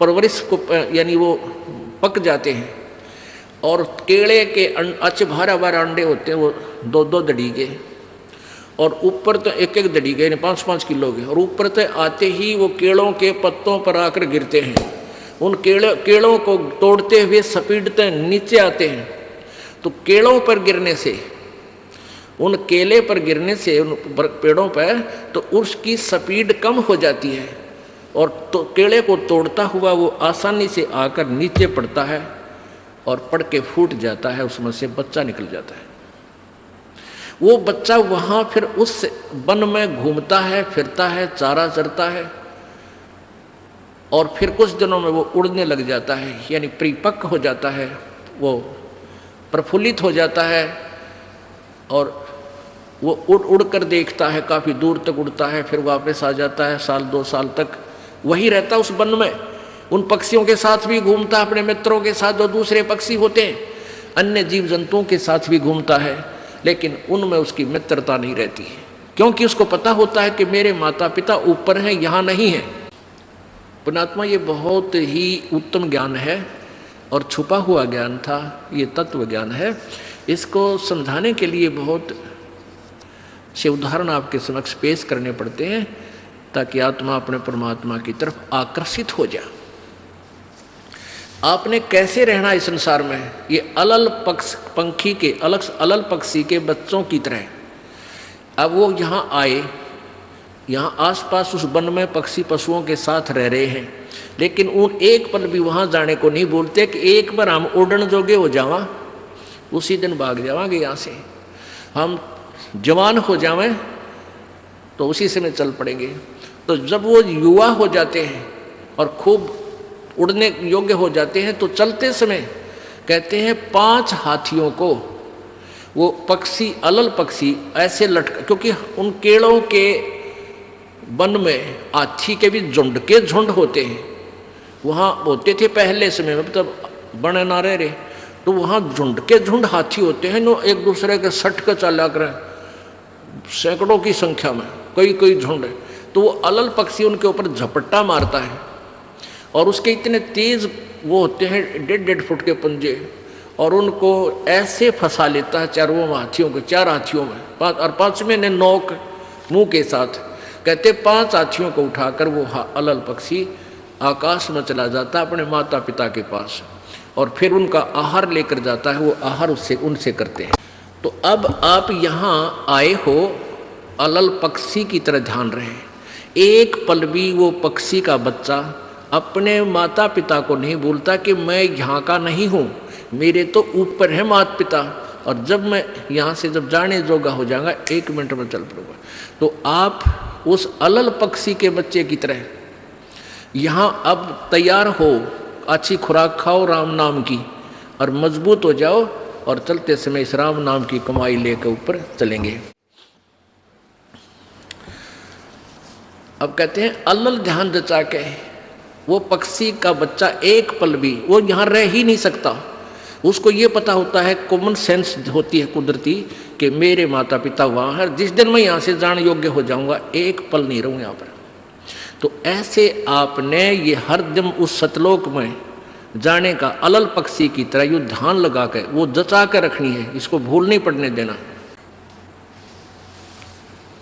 Speaker 1: परवरिश को, यानी वो पक जाते हैं। और केले के अच्छे भारा भारा अंडे होते हैं, वो 2-2 दड़ी के, और ऊपर तो 1-1 दड़ी के, यानी 5-5 किलो के, और ऊपर तो आते ही वो केलों के पत्तों पर आकर गिरते हैं। उन केलों को तोड़ते हुए सपीटते नीचे आते हैं। तो केलों पर गिरने से, उन केले पर गिरने से, उन पेड़ों पर, तो उसकी स्पीड कम हो जाती है, और तो केले को तोड़ता हुआ वो आसानी से आकर नीचे पड़ता है, और पड़ के फूट जाता है, उसमें से बच्चा निकल जाता है। वो बच्चा वहाँ फिर उस वन में घूमता है, फिरता है, चारा चरता है, और फिर कुछ दिनों में वो उड़ने लग जाता है, यानी परिपक्व हो जाता है, वो प्रफुल्लित हो जाता है और वो उड़ उड़ कर देखता है, काफ़ी दूर तक उड़ता है, फिर वापस आ जाता है, साल 2 साल तक वही रहता है उस वन में। उन पक्षियों के साथ भी घूमता है, अपने मित्रों के साथ जो दूसरे पक्षी होते हैं, अन्य जीव जंतुओं के साथ भी घूमता है, लेकिन उनमें उसकी मित्रता नहीं रहती है, क्योंकि उसको पता होता है कि मेरे माता पिता ऊपर हैं, यहाँ नहीं है। पुण्यात्मा, ये बहुत ही उत्तम ज्ञान है और छुपा हुआ ज्ञान था, ये तत्व ज्ञान है। इसको समझाने के लिए बहुत से उदाहरण आपके समक्ष पेश करने पड़ते हैं ताकि आत्मा अपने परमात्मा की तरफ आकर्षित हो जाए। आपने कैसे रहना इस संसार में, ये अलल पक्षी के बच्चों की तरह। अब वो यहाँ आए, यहाँ आसपास उस वन में पक्षी पशुओं के साथ रह रहे हैं, लेकिन उन एक पल भी वहाँ जाने को नहीं बोलते कि एक बार हम उड़न जोगे हो जावा, उसी दिन भाग जावांगे यहाँ से, हम जवान हो जावें तो उसी समय चल पड़ेंगे। तो जब वो युवा हो जाते हैं और खूब उड़ने योग्य हो जाते हैं तो चलते समय कहते हैं 5 हाथियों को वो पक्षी, अलल पक्षी ऐसे लटका, क्योंकि उन केड़ों के वन में हाथी के भी झुंड के झुंड होते हैं, वहाँ होते थे पहले समय में, तब बने ना रहे, तो वहाँ झुंड के झुंड हाथी होते हैं, नो एक दूसरे के सट कर चला कर, सैकड़ों की संख्या में कई झुंड है। तो वो अलल पक्षी उनके ऊपर झपट्टा मारता है और उसके इतने तेज वो होते हैं 1.5 फुट के पंजे, और उनको ऐसे फंसा लेता है 4 हाथियों को, 4 हाथियों में, और 5वें ने नोक मुंह के साथ। कहते 5 हाथियों को उठाकर वो अलल पक्षी आकाश में चला जाता है अपने माता पिता के पास, और फिर उनका आहार लेकर जाता है, वो आहार उससे उनसे करते हैं। तो अब आप यहाँ आए हो, अलल पक्षी की तरह ध्यान रहे, एक पल भी वो पक्षी का बच्चा अपने माता पिता को नहीं बोलता कि मैं यहाँ का नहीं हूँ, मेरे तो ऊपर है माता पिता, और जब मैं यहाँ से जब जाने जोगा हो जाऊंगा 1 मिनट में चल पड़ूंगा। तो आप उस अलल पक्षी के बच्चे की तरह यहाँ अब तैयार हो, अच्छी खुराक खाओ राम नाम की, और मजबूत हो जाओ, और चलते समय इस राम नाम की कमाई लेकर ऊपर चलेंगे। अब कहते हैं अलल ध्यान जचा के वो पक्षी का बच्चा एक पल भी वो यहाँ रह ही नहीं सकता। उसको ये पता होता है, कॉमन सेंस होती है कुदरती, कि मेरे माता पिता वहाँ है, जिस दिन मैं यहाँ से जाने योग्य हो जाऊँगा एक पल नहीं रहूँ यहाँ पर। तो ऐसे आपने ये हर दिन उस सतलोक में जाने का अलल पक्षी की तरह यू ध्यान लगा कर वो जचा कर रखनी है, इसको भूल नहीं पड़ने देना।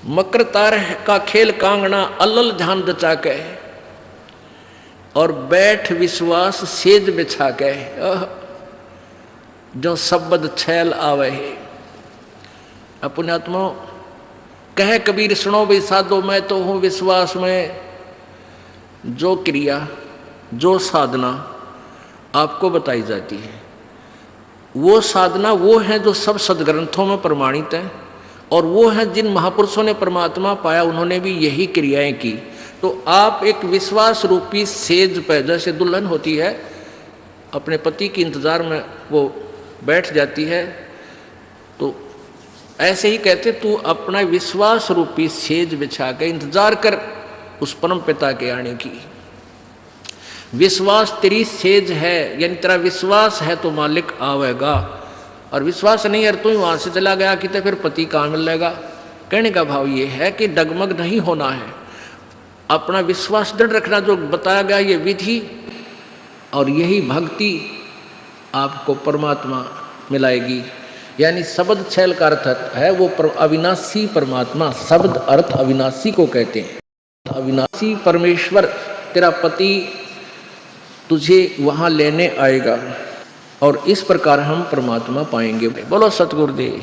Speaker 1: मकर तार का खेल कांगना अलल ध्यान जचा के, और बैठ विश्वास सेज बिछा के, जो शब्द छैल आवे है। पुण्यात्मा कह कबीर सुनो भी साधो, मैं तो हूँ विश्वास में। जो क्रिया जो साधना आपको बताई जाती है वो साधना वो है जो सब सदग्रंथों में प्रमाणित है, और वो है जिन महापुरुषों ने परमात्मा पाया उन्होंने भी यही क्रियाएं की। तो आप एक विश्वास रूपी सेज पे, जैसे दुल्हन होती है अपने पति के इंतजार में वो बैठ जाती है, तो ऐसे ही कहते तू अपना विश्वास रूपी सेज बिछा के इंतजार कर उस परम पिता के आने की। विश्वास तेरी सेज है, यानी तेरा विश्वास है तो मालिक आवेगा, और विश्वास नहीं है तो ही वहाँ से चला गया कि तो फिर पति कहाँ मिलेगा। कहने का भाव ये है कि डगमग नहीं होना है, अपना विश्वास दृढ़ रखना, जो बताया गया ये विधि और यही भक्ति आपको परमात्मा मिलाएगी। यानी शब्द छैल का अर्थ है वो अविनाशी परमात्मा, शब्द अर्थ अविनाशी को कहते हैं। अविनाशी परमेश्वर तेरा पति तुझे वहाँ लेने आएगा, और इस प्रकार हम परमात्मा पाएंगे। बोलो सतगुरुदेव।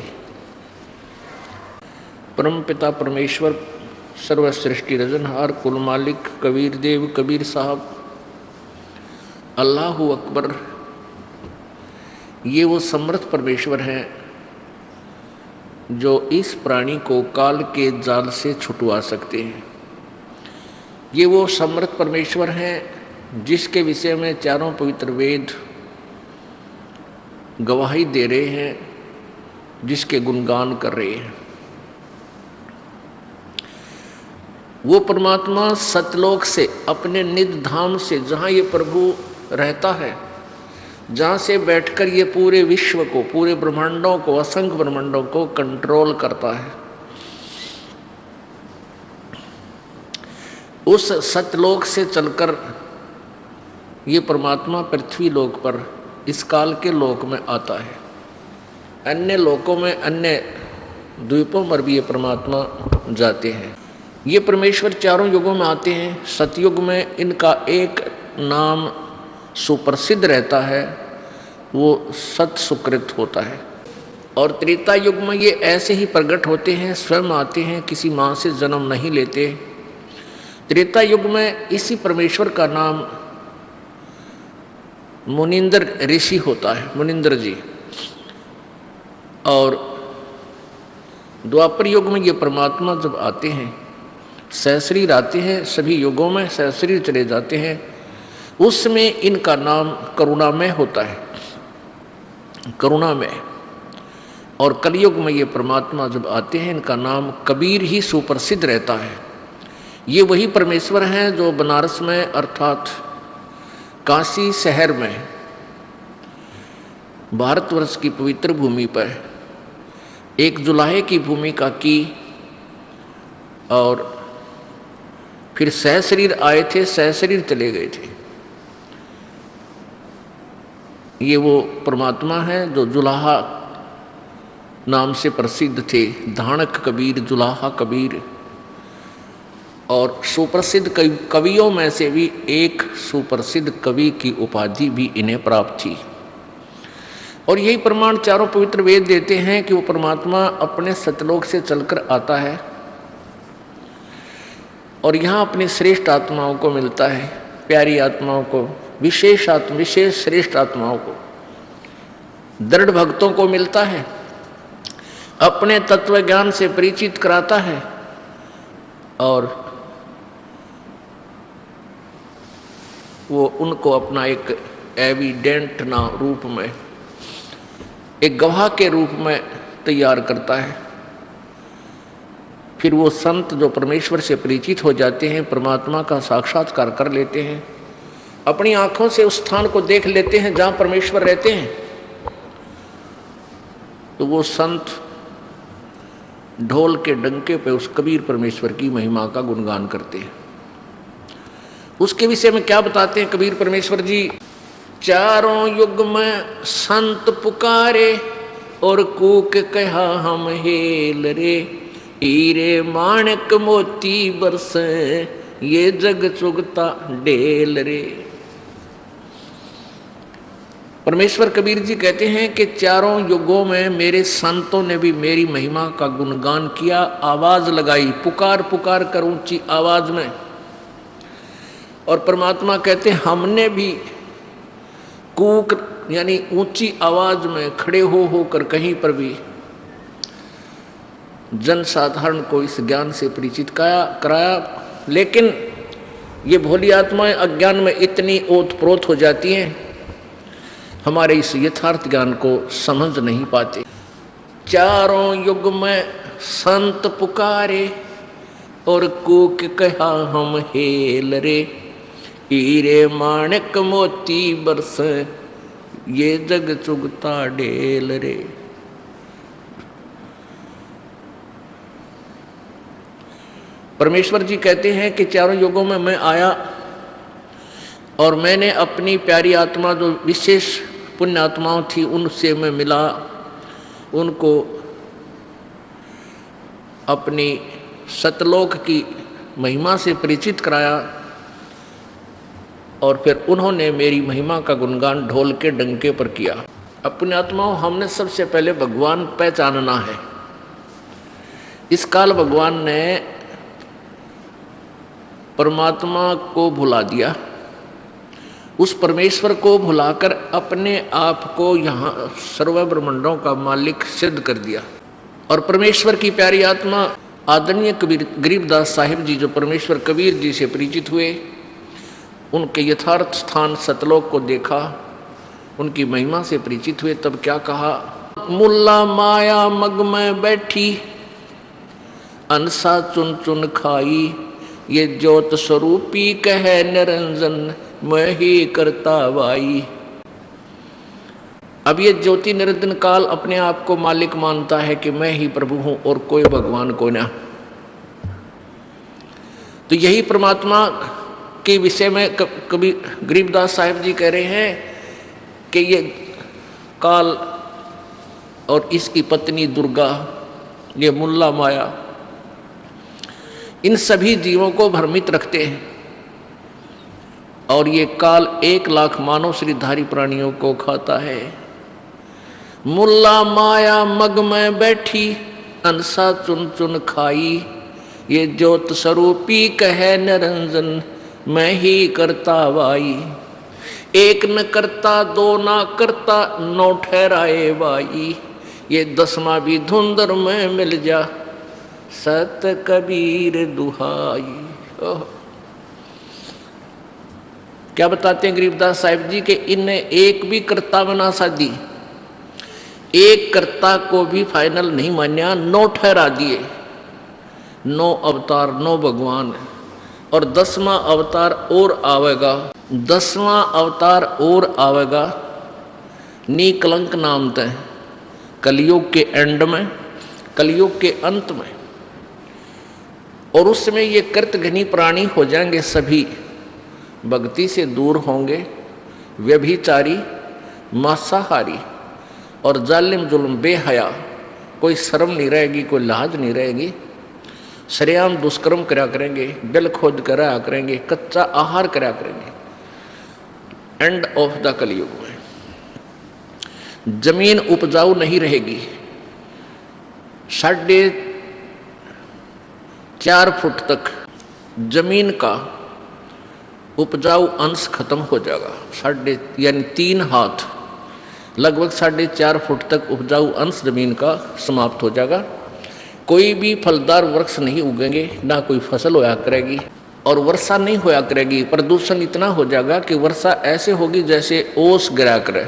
Speaker 1: परम पिता परमेश्वर सर्व सृष्टि रजनहार कुल मालिक कबीर देव कबीर साहब अल्लाहु अकबर, ये वो समर्थ परमेश्वर हैं जो इस प्राणी को काल के जाल से छुटवा सकते हैं। ये वो समर्थ परमेश्वर हैं जिसके विषय में चारों पवित्र वेद गवाही दे रहे हैं, जिसके गुणगान कर रहे हैं, वो परमात्मा सतलोक से, अपने निज धाम से, जहाँ ये प्रभु रहता है, जहाँ से बैठकर ये पूरे विश्व को, पूरे ब्रह्मांडों को, असंख्य ब्रह्मांडों को कंट्रोल करता है, उस सतलोक से चलकर ये परमात्मा पृथ्वी लोक पर, इस काल के लोक में आता है। अन्य लोकों में, अन्य द्वीपों पर भी ये परमात्मा जाते हैं। ये परमेश्वर चारों युगों में आते हैं। सतयुग में इनका एक नाम सुप्रसिद्ध रहता है, वो सत सुकृत होता है। और त्रेता युग में ये ऐसे ही प्रकट होते हैं, स्वयं आते हैं, किसी माँ से जन्म नहीं लेते। त्रेता युग में इसी परमेश्वर का नाम मुनिंद्र ऋषि होता है, मुनिंद्र जी। और द्वापर युग में ये परमात्मा जब आते हैं, सहस्रीर आते हैं, सभी युगों में सहस्रीर चले जाते हैं, उसमें इनका नाम करुणामय होता है, करुणामय। और कलयुग में ये परमात्मा जब आते हैं, इनका नाम कबीर ही सुप्रसिद्ध रहता है। ये वही परमेश्वर हैं जो बनारस में, अर्थात काशी शहर में, भारतवर्ष की पवित्र भूमि पर एक जुलाहे की भूमिका की और फिर सहशरीर आए थे, सहशरीर चले गए थे। ये वो परमात्मा है जो जुलाहा नाम से प्रसिद्ध थे, धाणक कबीर, जुलाहा कबीर। और सुप्रसिद्ध कवियों में से भी एक सुप्रसिद्ध कवि की उपाधि भी इन्हें प्राप्त थी। और यही प्रमाण चारों पवित्र वेद देते हैं कि वो परमात्मा अपने सतलोक से चलकर आता है और यहाँ अपनी श्रेष्ठ आत्माओं को मिलता है, प्यारी आत्माओं को, विशेष श्रेष्ठ आत्माओं को, दृढ़ भक्तों को मिलता है, अपने तत्व ज्ञान से परिचित कराता है और वो उनको अपना एक एविडेंट ना रूप में, एक गवाह के रूप में तैयार करता है। फिर वो संत जो परमेश्वर से परिचित हो जाते हैं, परमात्मा का साक्षात्कार कर लेते हैं, अपनी आंखों से उस स्थान को देख लेते हैं जहाँ परमेश्वर रहते हैं, तो वो संत ढोल के डंके पे उस कबीर परमेश्वर की महिमा का गुणगान करते हैं। उसके विषय में क्या बताते हैं कबीर परमेश्वर जी? चारों युग में संत पुकारे और कूक कहा हम हेल रे, हीरे माणक मोती बरसे ये जग चुगता डेल रे। परमेश्वर कबीर जी कहते हैं कि चारों युगों में मेरे संतों ने भी मेरी महिमा का गुणगान किया, आवाज लगाई, पुकार पुकार कर ऊंची आवाज में। और परमात्मा कहते हैं हमने भी कूक यानी ऊंची आवाज में खड़े हो होकर कहीं पर भी जन साधारण को इस ज्ञान से परिचित कराया। लेकिन ये भोली आत्माएं अज्ञान में इतनी ओतप्रोत हो जाती हैं, हमारे इस यथार्थ ज्ञान को समझ नहीं पाते। चारों युग में संत पुकारे और कूक कहा हम हेल रे, हीरे माणक मोती बरसे ये जग चुगता डेल रे। परमेश्वर जी कहते हैं कि चारों युगों में मैं आया और मैंने अपनी प्यारी आत्मा जो विशेष पुण्य आत्माओं थी उनसे मैं मिला, उनको अपनी सतलोक की महिमा से परिचित कराया और फिर उन्होंने मेरी महिमा का गुणगान ढोल के डंके पर किया। अपनी आत्माओं, हमने सबसे पहले भगवान पहचानना है। इस काल भगवान ने परमात्मा को भुला दिया, उस परमेश्वर को भुलाकर अपने आप को यहाँ सर्व ब्रह्मांडों का मालिक सिद्ध कर दिया। और परमेश्वर की प्यारी आत्मा आदरणीय कबीर गरीबदास साहिब जी जो परमेश्वर कबीर जी से परिचित हुए, उनके यथार्थ स्थान सतलोक को देखा, उनकी महिमा से परिचित हुए, तब क्या कहा? मुल्ला माया मग में बैठी, अनसा चुन चुन खाई, ये ज्योत स्वरूपी कहे निरंजन, मैं ही करता वाई। अब ये ज्योति निरंजन काल अपने आप को मालिक मानता है कि मैं ही प्रभु हूं और कोई भगवान को ना। तो यही परमात्मा के विषय में कभी गरीबदास साहिब जी कह रहे हैं कि ये काल और इसकी पत्नी दुर्गा, ये मुल्ला माया, इन सभी जीवों को भ्रमित रखते हैं, और ये काल 1,00,000 मानव श्रीधारी प्राणियों को खाता है। मुल्ला माया मग में बैठी, अनसा चुन चुन खाई, ये ज्योत स्वरूपी कहे निरंजन, मैं ही करता वाई। एक न करता, दो ना करता, 9 ठहराए वाई, ये 10वां भी धुंधर में मिल जा, सत कबीर दुहाई। क्या बताते हैं गरीबदास साहिब जी के इनने एक भी कर्ता बना साधी, एक कर्ता को भी फाइनल नहीं मान्या, 9 ठहरा दिए। 9 अवतार, 9 भगवान, और 10वां अवतार और आवेगा, 10वां अवतार और आवेगा निकलंक नाम तय, कलयुग के एंड में, कलयुग के अंत में। और उसमें ये कृतघ्नी प्राणी हो जाएंगे, सभी भक्ति से दूर होंगे, व्यभिचारी, मांसाहारी और जालिम जुल्म बेहया, कोई शर्म नहीं रहेगी, कोई लाज नहीं रहेगी, सरेआम दुष्कर्म करा करेंगे, बिल खोद करा करेंगे, कच्चा आहार करा करेंगे। एंड ऑफ द कलयुग में जमीन उपजाऊ नहीं रहेगी, 4.5 फुट तक जमीन का उपजाऊ अंश खत्म हो जाएगा, यानी 3 हाथ, लगभग 4.5 फुट तक उपजाऊ अंश जमीन का समाप्त हो जाएगा। कोई भी फलदार वृक्ष नहीं उगेंगे, ना कोई फसल होया करेगी, और वर्षा नहीं होया करेगी। प्रदूषण इतना हो जाएगा कि वर्षा ऐसे होगी जैसे ओस गिरा करे,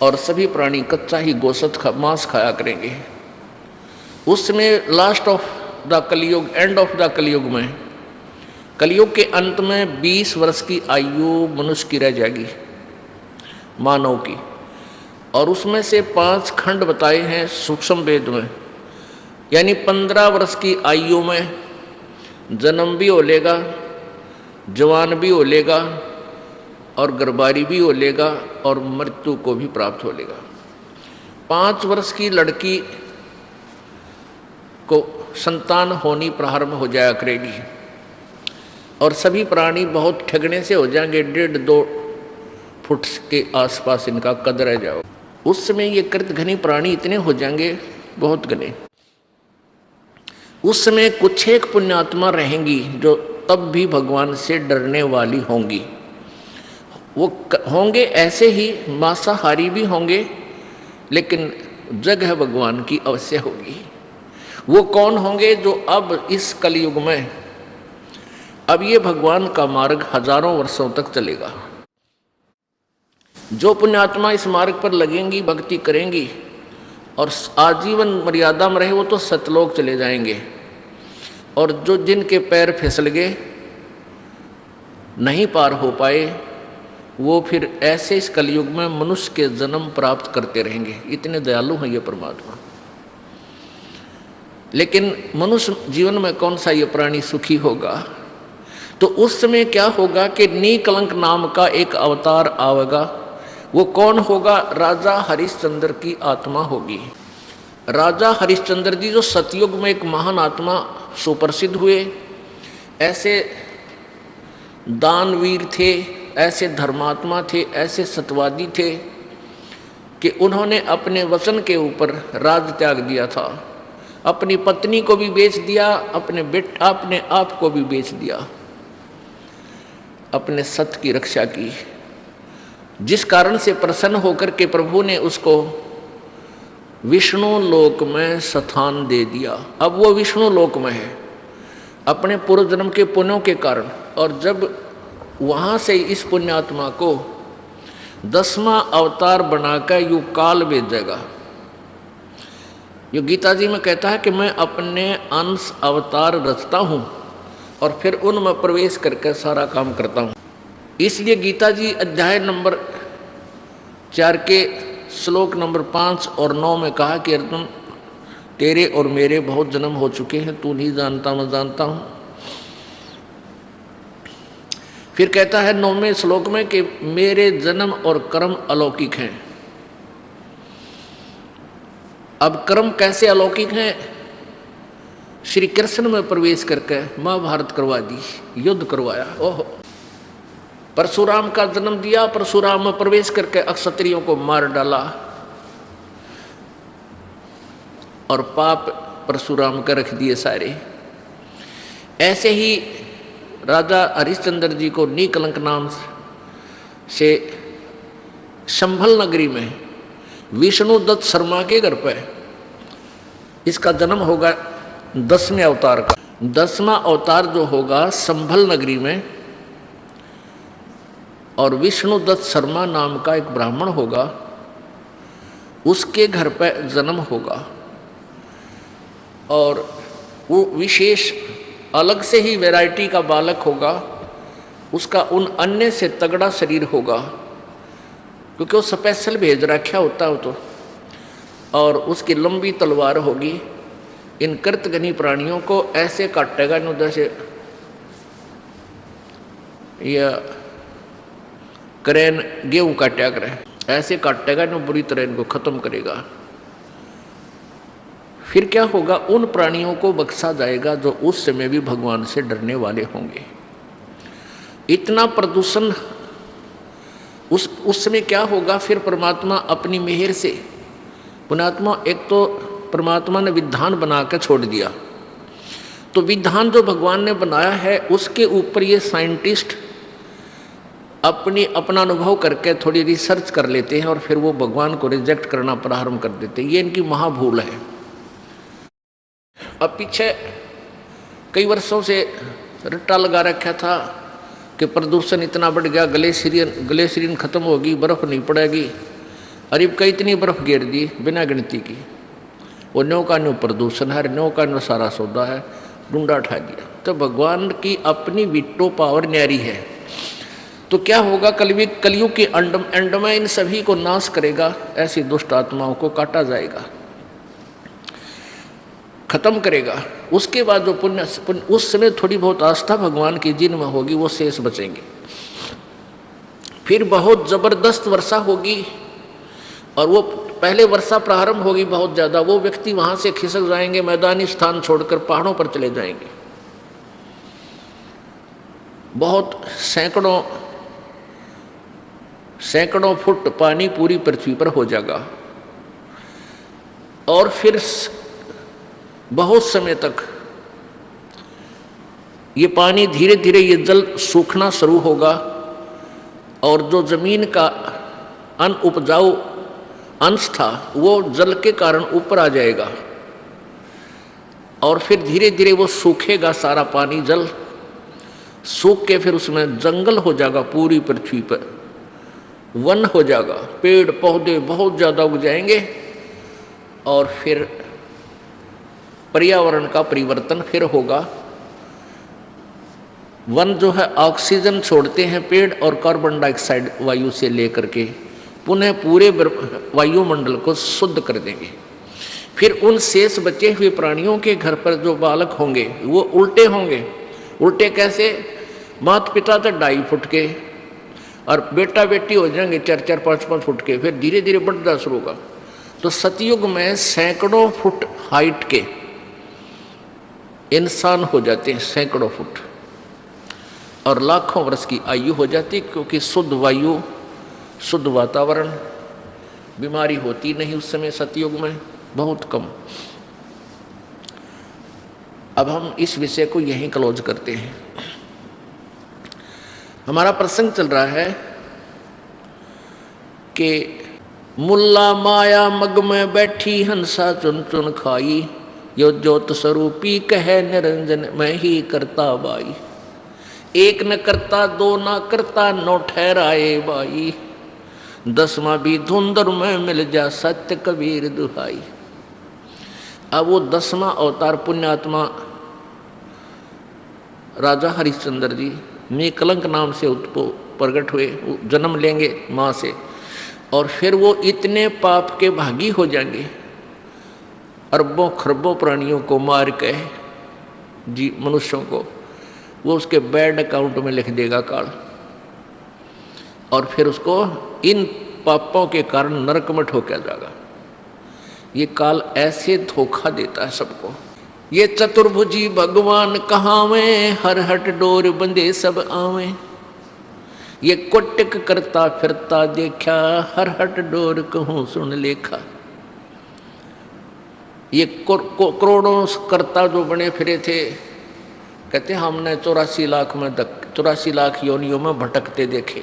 Speaker 1: और सभी प्राणी कच्चा ही गोश्त मांस खाया करेंगे। उसमें लास्ट ऑफ द कलयुग, एंड ऑफ द कलयुग में, कलयुग के अंत में 20 वर्ष की आयु मनुष्य की रह जाएगी, मानव की। और उसमें से 5 खंड बताए हैं सूक्ष्म वेद में, यानी 15 वर्ष की आयु में जन्म भी हो लेगा, जवान भी हो लेगा, और गर्भारी भी हो लेगा, और मृत्यु को भी प्राप्त हो लेगा। 5 वर्ष की लड़की को संतान होनी प्रारंभ हो जाया करेगी, और सभी प्राणी बहुत ठगने से हो जाएंगे, 1.5-2 फुट के आसपास इनका कद रह जाओ। उस समय ये कृतघ्नी प्राणी इतने हो जाएंगे, बहुत घने। उस समय कुछ एक पुण्यात्मा रहेंगी जो तब भी भगवान से डरने वाली होंगी। वो होंगे ऐसे ही मांसाहारी भी होंगे, लेकिन जगह भगवान की अवश्य होगी। वो कौन होंगे? जो अब इस कलयुग में, अब ये भगवान का मार्ग हजारों वर्षों तक चलेगा। जो पुण्यात्मा इस मार्ग पर लगेंगी, भक्ति करेंगी और आजीवन मर्यादा में रहे, वो तो सतलोक चले जाएंगे। और जो जिनके पैर फिसल गए, नहीं पार हो पाए, वो फिर ऐसे इस कलयुग में मनुष्य के जन्म प्राप्त करते रहेंगे। इतने दयालु हैं ये परमात्मा। लेकिन मनुष्य जीवन में कौन सा ये प्राणी सुखी होगा? तो उस समय क्या होगा कि निकलंक नाम का एक अवतार आवेगा। वो कौन होगा? राजा हरिश्चंद्र की आत्मा होगी। राजा हरिश्चंद्र जी जो सतयुग में एक महान आत्मा सुप्रसिद्ध हुए, ऐसे दानवीर थे, ऐसे धर्मात्मा थे, ऐसे सत्यवादी थे कि उन्होंने अपने वचन के ऊपर राज त्याग दिया था। अपनी पत्नी को भी बेच दिया, अपने आप को भी बेच दिया, अपने सत्य की रक्षा की, जिस कारण से प्रसन्न होकर के प्रभु ने उसको विष्णु लोक में स्थान दे दिया। अब वो विष्णु लोक में है। अपने पूर्व जन्म के पुण्यों के कारण। और जब वहाँ से इस पुण्यात्मा को 10वां अवतार बनाकर यू काल भेजेगा। यो गीता जी में कहता है कि मैं अपने अंश अवतार रचता हूँ और फिर उनमें प्रवेश करके सारा काम करता हूँ। इसलिए गीता जी अध्याय नंबर 4 के श्लोक नंबर 5 और 9 में कहा कि अर्जुन, तेरे और मेरे बहुत जन्म हो चुके हैं, तू नहीं जानता मैं जानता हूँ। फिर कहता है 9वें श्लोक में कि मेरे जन्म और कर्म अलौकिक हैं। अब कर्म कैसे अलौकिक हैं? श्री कृष्ण में प्रवेश करके महाभारत करवा दी, युद्ध करवाया। ओहो, परशुराम का जन्म दिया, परशुराम में प्रवेश करके अक्षत्रियों को मार डाला और पाप परशुराम का रख दिए सारे। ऐसे ही राजा हरिश्चंद्र जी को नीकलंक नाम से संभल नगरी में विष्णुदत्त शर्मा के घर पे इसका जन्म होगा 10वें अवतार का। 10वां अवतार जो होगा संभल नगरी में, और विष्णुदत्त शर्मा नाम का एक ब्राह्मण होगा, उसके घर पे जन्म होगा। और वो विशेष अलग से ही वैरायटी का बालक होगा, उसका उन अन्य से तगड़ा शरीर होगा, क्योंकि वो स्पेशल भेज रखा होता है तो। और उसकी लंबी तलवार होगी। इन कृतघ्नी प्राणियों को ऐसे काटेगा न जैसे या करेन गेहूं काटा करे, ऐसे काटेगा न बुरी तरह इनको खत्म करेगा। फिर क्या होगा? उन प्राणियों को बख्शा जाएगा जो उस समय भी भगवान से डरने वाले होंगे। इतना प्रदूषण उस समय क्या होगा? फिर परमात्मा अपनी मेहर से, पुण्यात्मा, एक तो परमात्मा ने विधान बना कर छोड़ दिया, तो विधान जो भगवान ने बनाया है उसके ऊपर ये साइंटिस्ट अपना अनुभव करके थोड़ी रिसर्च कर लेते हैं और फिर वो भगवान को रिजेक्ट करना प्रारंभ कर देते हैं। ये इनकी महाभूल है। अब पीछे कई वर्षों से रट्टा लगा रखा था कि प्रदूषण इतना बढ़ गया, ग्लेशियन खत्म होगी, बर्फ नहीं पड़ेगी। अरे कई इतनी बर्फ गिर दी बिना गिनती की। वो न्यो का न्यो प्रदूषण है, न्यो का न्यो सारा सौदा है, डूंडा उठा दिया। तो भगवान की अपनी विटो पावर न्यारी है। तो क्या होगा? कलयुग के एंड में इन सभी को नाश करेगा, ऐसी दुष्ट आत्माओं को काटा जाएगा, खत्म करेगा। उसके बाद जो पुण्य उस समय थोड़ी बहुत आस्था भगवान की जिनमें होगी वो शेष बचेंगे। फिर बहुत जबरदस्त वर्षा होगी और वो पहले वर्षा प्रारंभ होगी बहुत ज़्यादा। वो व्यक्ति वहाँ से खिसक जाएंगे, मैदानी स्थान छोड़कर पहाड़ों पर चले जाएंगे। बहुत सैकड़ों फुट पानी पूरी पृथ्वी पर हो जाएगा और फिर बहुत समय तक ये पानी धीरे धीरे ये जल सूखना शुरू होगा और जो जमीन का अनउपजाऊ अंश था वो जल के कारण ऊपर आ जाएगा और फिर धीरे धीरे वो सूखेगा, सारा पानी जल सूख के फिर उसमें जंगल हो जाएगा, पूरी पृथ्वी पर वन हो जाएगा, पेड़ पौधे बहुत ज़्यादा उग जाएंगे और फिर पर्यावरण का परिवर्तन फिर होगा। वन जो है ऑक्सीजन छोड़ते हैं पेड़ और कार्बन डाइऑक्साइड वायु से लेकर के पुनः पूरे वायुमंडल को शुद्ध कर देंगे। फिर उन शेष बचे हुए प्राणियों के घर पर जो बालक होंगे वो उल्टे होंगे। उल्टे कैसे? माता पिता तो 2.5 फुट के और बेटा बेटी हो जाएंगे 4-4, 5-5 फुट के, फिर धीरे धीरे बढ़ना शुरू होगा। तो सतयुग में सैकड़ों फुट हाइट के इंसान हो जाते हैं, सैकड़ों फुट, और लाखों वर्ष की आयु हो जाती, क्योंकि शुद्ध वायु, शुद्ध वातावरण, बीमारी होती नहीं उस समय सतयुग में, बहुत कम। अब हम इस विषय को यहीं क्लोज करते हैं। हमारा प्रसंग चल रहा है कि मुल्ला माया मग में बैठी हंसा चुन चुन खाई, यो ज्योत स्वरूपी कहे निरंजन मैं ही करता बाई। एक न करता दो न करता नौ ठहराए बाई। 10वां भी धुंधर में मिल जा सत्य कबीर दुहाई। अब वो 10वां अवतार पुण्यात्मा राजा हरिश्चंद्र जी निकलंक नाम से प्रकट हुए, जन्म लेंगे माँ से, और फिर वो इतने पाप के भागी हो जाएंगे, अरबों खरबों प्राणियों को मार के जी मनुष्यों को वो उसके बैड अकाउंट में लिख देगा काल, और फिर उसको इन पापों के कारण नरक में ठोका जाएगा। ये काल ऐसे धोखा देता है सबको। ये चतुर्भुजी भगवान कहावे, हर हट डोर बंदे सब आवे। ये कोटिक करता फिरता देखा, हर हट डोर कहूँ सुन लेखा। ये करोड़ों करता जो बने फिरे थे, कहते हमने 84 लाख योनियों में भटकते देखे।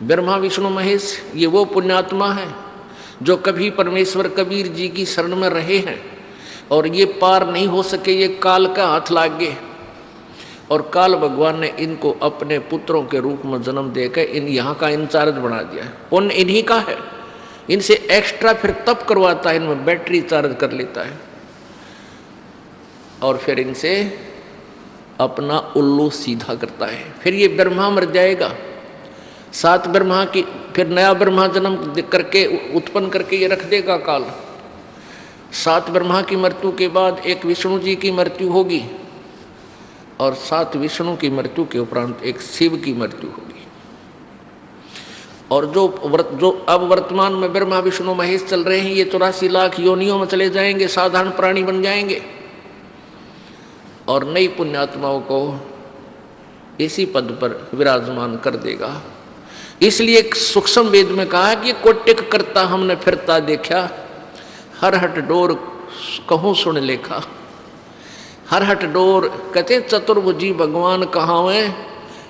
Speaker 1: ब्रह्मा विष्णु महेश ये वो पुण्यात्मा है जो कभी परमेश्वर कबीर जी की शरण में रहे हैं, और ये पार नहीं हो सके, ये काल का हाथ लाग गए, और काल भगवान ने इनको अपने पुत्रों के रूप में जन्म देकर इन यहाँ का इंचार्ज बना दिया। पुण्य इन्हीं का है, इनसे एक्स्ट्रा फिर तप करवाता है, इनमें बैटरी चार्ज कर लेता है, और फिर इनसे अपना उल्लू सीधा करता है। फिर ये ब्रह्मा मर जाएगा, 7 ब्रह्मा की फिर नया ब्रह्मा जन्म करके उत्पन्न करके ये रख देगा काल। 7 ब्रह्मा की मृत्यु के बाद एक विष्णु जी की मृत्यु होगी, और 7 विष्णु की मृत्यु के उपरांत एक शिव की मृत्यु होगी। और जो अब वर्तमान में ब्रह्मा विष्णु महेश चल रहे हैं, ये 84 लाख योनियों में चले जाएंगे, साधारण प्राणी बन जाएंगे, और नई पुण्यात्माओं को इसी पद पर विराजमान कर देगा। इसलिए सूक्ष्म वेद में कहा कि कोटिक करता हमने फिरता देखा, हर हट डोर कहूँ सुन लेखा। हर हट डोर कहते चतुर्भुजी भगवान कहावे,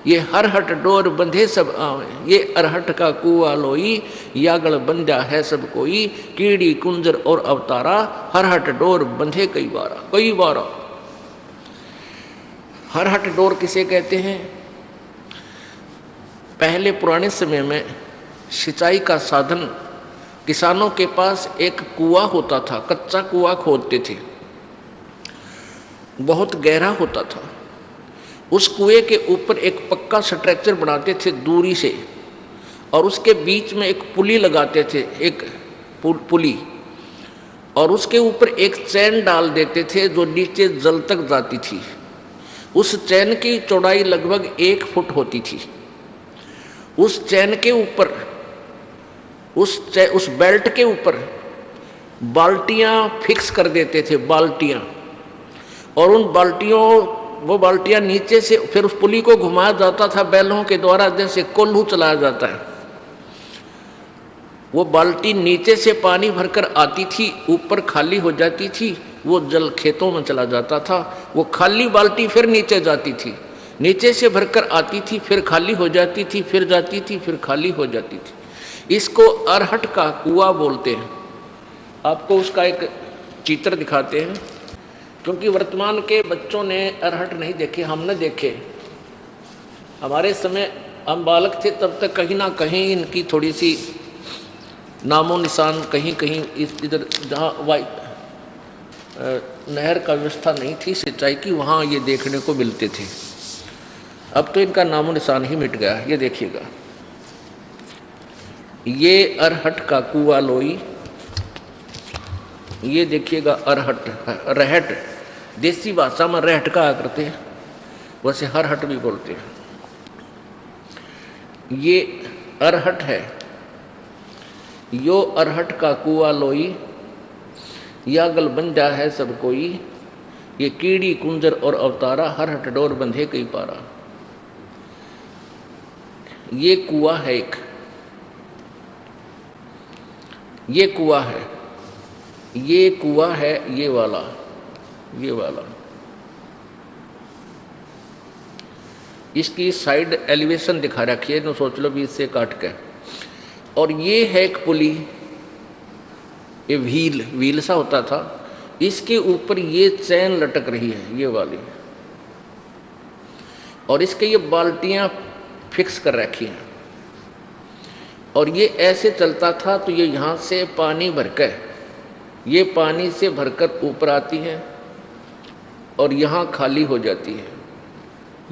Speaker 1: ये हर हट डोर बंधे सब आवे। ये अरहट का कुआ लोई, यागल बंध्या है सब कोई। कीड़ी कुंजर और अवतारा, हर हट डोर बंधे कई बारा। हर हट डोर किसे कहते हैं? पहले पुराने समय में सिंचाई का साधन, किसानों के पास एक कुआं होता था, कच्चा कुआं खोदते थे, बहुत गहरा होता था। उस कुएं के ऊपर एक पक्का स्ट्रक्चर बनाते थे दूरी से, और उसके बीच में एक पुली लगाते थे, एक पुली, और उसके ऊपर एक चैन डाल देते थे जो नीचे जल तक जाती थी। उस चैन की चौड़ाई लगभग 1 फुट होती थी। उस चैन के ऊपर, उस बेल्ट के ऊपर बाल्टियां फिक्स कर देते थे, बाल्टियां, और उन वो बाल्टियां नीचे से फिर उस पुली को घुमाया जाता था बैलों के द्वारा, जैसे कोल्हू चलाया जाता है। वो बाल्टी नीचे से पानी भरकर आती थी, ऊपर खाली हो जाती थी, वो जल खेतों में चला जाता था। वो खाली बाल्टी फिर नीचे जाती थी, नीचे से भरकर आती थी, फिर खाली हो जाती थी, फिर जाती थी, फिर खाली हो जाती थी। इसको अरहट का कुआं बोलते हैं। आपको उसका एक चित्र दिखाते हैं, क्योंकि वर्तमान के बच्चों ने अरहट नहीं देखे, हमने देखे। हमारे समय हम बालक थे तब तक कहीं ना कहीं इनकी थोड़ी सी नामो निशान कहीं कहीं इधर जहाँ नहर का व्यवस्था नहीं थी सिंचाई की, वहाँ ये देखने को मिलते थे। अब तो इनका नामो निशान ही मिट गया। ये देखिएगा, ये अरहट का कुआं लोई, ये देखिएगा अरहट, रहट, देसी भाषा में रहट कहा करते हैं, वैसे हरहट भी बोलते हैं। ये अरहट है, यो अरहट का कुआं लोई, या गल बंधा है सब कोई। ये कीड़ी कुंजर और अवतारा, हर हट डोर बंधे कई पारा। ये कुआं है एक, ये कुआं है, ये कुआं है, ये वाला इसकी साइड एलिवेशन दिखा रखी है, तो सोच लो भी इससे काट के। और ये है एक पुली, ये व्हील सा होता था, इसके ऊपर ये चैन लटक रही है, ये वाली, और इसके ये बाल्टियां फिक्स कर रखी हैं, और ये ऐसे चलता था तो ये यहाँ से पानी भरकर, ये पानी से भरकर ऊपर आती है और यहाँ खाली हो जाती है।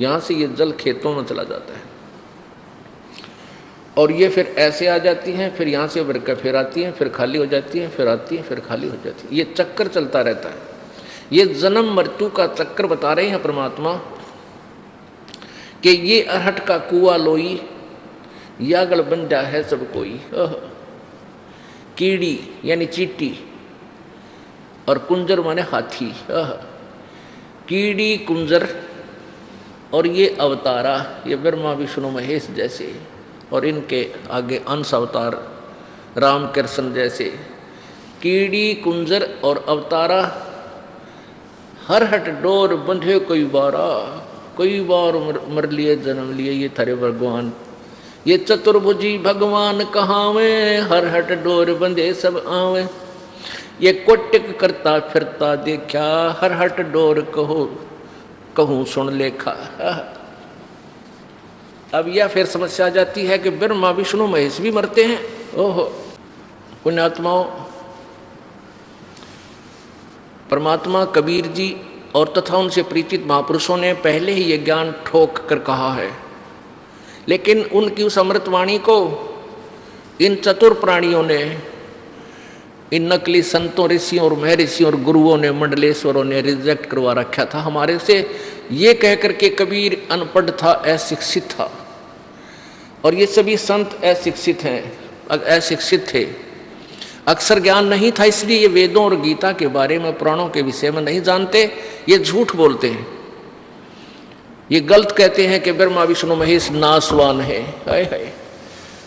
Speaker 1: यहाँ से ये जल खेतों में चला जाता है और ये फिर ऐसे आ जाती हैं, फिर यहाँ से भरकर फिर आती हैं, फिर खाली हो जाती हैं, फिर आती हैं, फिर खाली हो जाती है। ये चक्कर चलता रहता है। ये जन्म मृत्यु का चक्कर बता रहे हैं परमात्मा कि ये अरहट का कुआ लोई, यागल बंजा है सब कोई। कीड़ी यानी चीटी और कुंजर माने हाथी। कीड़ी कुंजर और ये अवतारा, ये ब्रह्मा विष्णु महेश जैसे, और इनके आगे अंश अवतार राम कृष्ण जैसे। कीड़ी कुंजर और अवतारा हर हट डोर बंधे कई बार मर लिए जन्म लिए ये थारे भगवान। ये चतुर्भुजी भगवान कहावे, हर हट डोर बंधे सब आवे। ये कोटिक करता फिरता देखा, हर हट डोर कहूँ सुन लेखा। अब यह फिर समस्या आ जाती है कि ब्रह्मा विष्णु महेश भी मरते हैं। ओहो पुण्यात्माओं, परमात्मा कबीर जी और तथा उनसे परिचित महापुरुषों ने पहले ही ये ज्ञान ठोक कर कहा है, लेकिन उनकी उस अमृतवाणी को इन चतुर प्राणियों ने, इन नकली संतों, ऋषियों और महर्षियों और गुरुओं ने, मंडलेश्वरों ने रिजेक्ट करवा रखा था हमारे से, ये कह करके कबीर अनपढ़ था, अशिक्षित था, और ये सभी संत अशिक्षित हैं, अशिक्षित थे, अक्षर ज्ञान नहीं था, इसलिए ये वेदों और गीता के बारे में, पुराणों के विषय में नहीं जानते। ये झूठ बोलते हैं, ये गलत कहते हैं कि ब्रह्मा विष्णु महेश नासवान है। हाय हाय,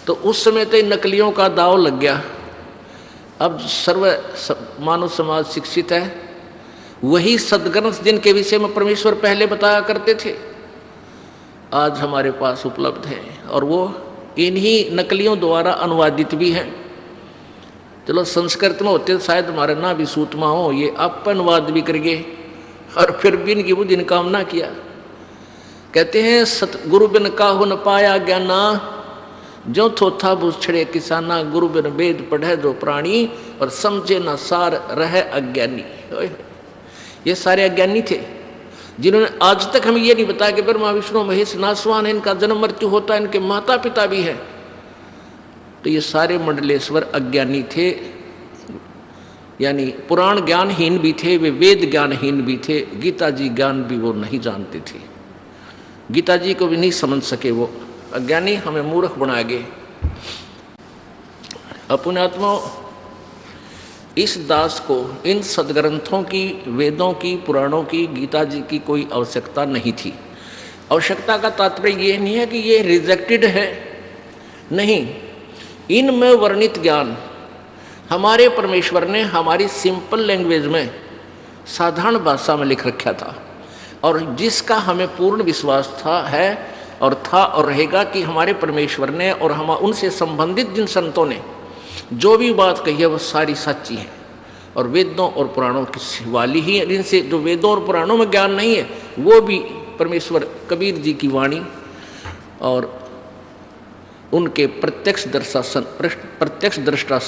Speaker 1: तो उस समय तो नकलियों का दाव लग गया। अब मानव समाज शिक्षित है, वही सदग्रंथ जिनके विषय में परमेश्वर पहले बताया करते थे आज हमारे पास उपलब्ध है, और वो इन्हीं नकलियों द्वारा अनुवादित भी हैं। चलो संस्कृत में होते शायद हमारे ना भी सूतमा हो, ये आप अनुवाद भी करके, और फिर भी इनकी बुद्धि ने काम ना किया। कहते हैं सतगुरु बिन काहु न पाया ज्ञाना, जो थोथा बुछड़े किसाना, गुरु बिन वेद पढ़े जो प्राणी, और समझे न सार रहे अज्ञानी। ये सारे अज्ञानी थे जिन्होंने आज तक हमें ये नहीं बताया कि ब्रह्मा विष्णु महेश नासवान है, इनका जन्म मृत्यु होता है, इनके माता पिता भी हैं। तो ये सारे मंडलेश्वर अज्ञानी थे, यानी पुराण ज्ञानहीन भी थे, वे वेद ज्ञानहीन भी थे, गीता जी ज्ञान भी वो नहीं जानते थे, गीता जी को भी नहीं समझ सके। वो अज्ञानी हमें मूर्ख बना गए। पुण्यात्माओं, इस दास को इन सदग्रंथों की, वेदों की, पुराणों की, गीता जी की कोई आवश्यकता नहीं थी। आवश्यकता का तात्पर्य ये नहीं है कि ये रिजेक्टेड है, नहीं, इनमें वर्णित ज्ञान हमारे परमेश्वर ने हमारी सिंपल लैंग्वेज में, साधारण भाषा में लिख रखा था, और जिसका हमें पूर्ण विश्वास था, है और था और रहेगा कि हमारे परमेश्वर ने और हम उनसे संबंधित जिन संतों ने जो भी बात कही है वो सारी सच्ची है, और वेदों और पुराणों की वाली ही है। जिनसे जो वेदों और पुराणों में ज्ञान नहीं है वो भी परमेश्वर कबीर जी की वाणी और उनके प्रत्यक्ष दृष्टा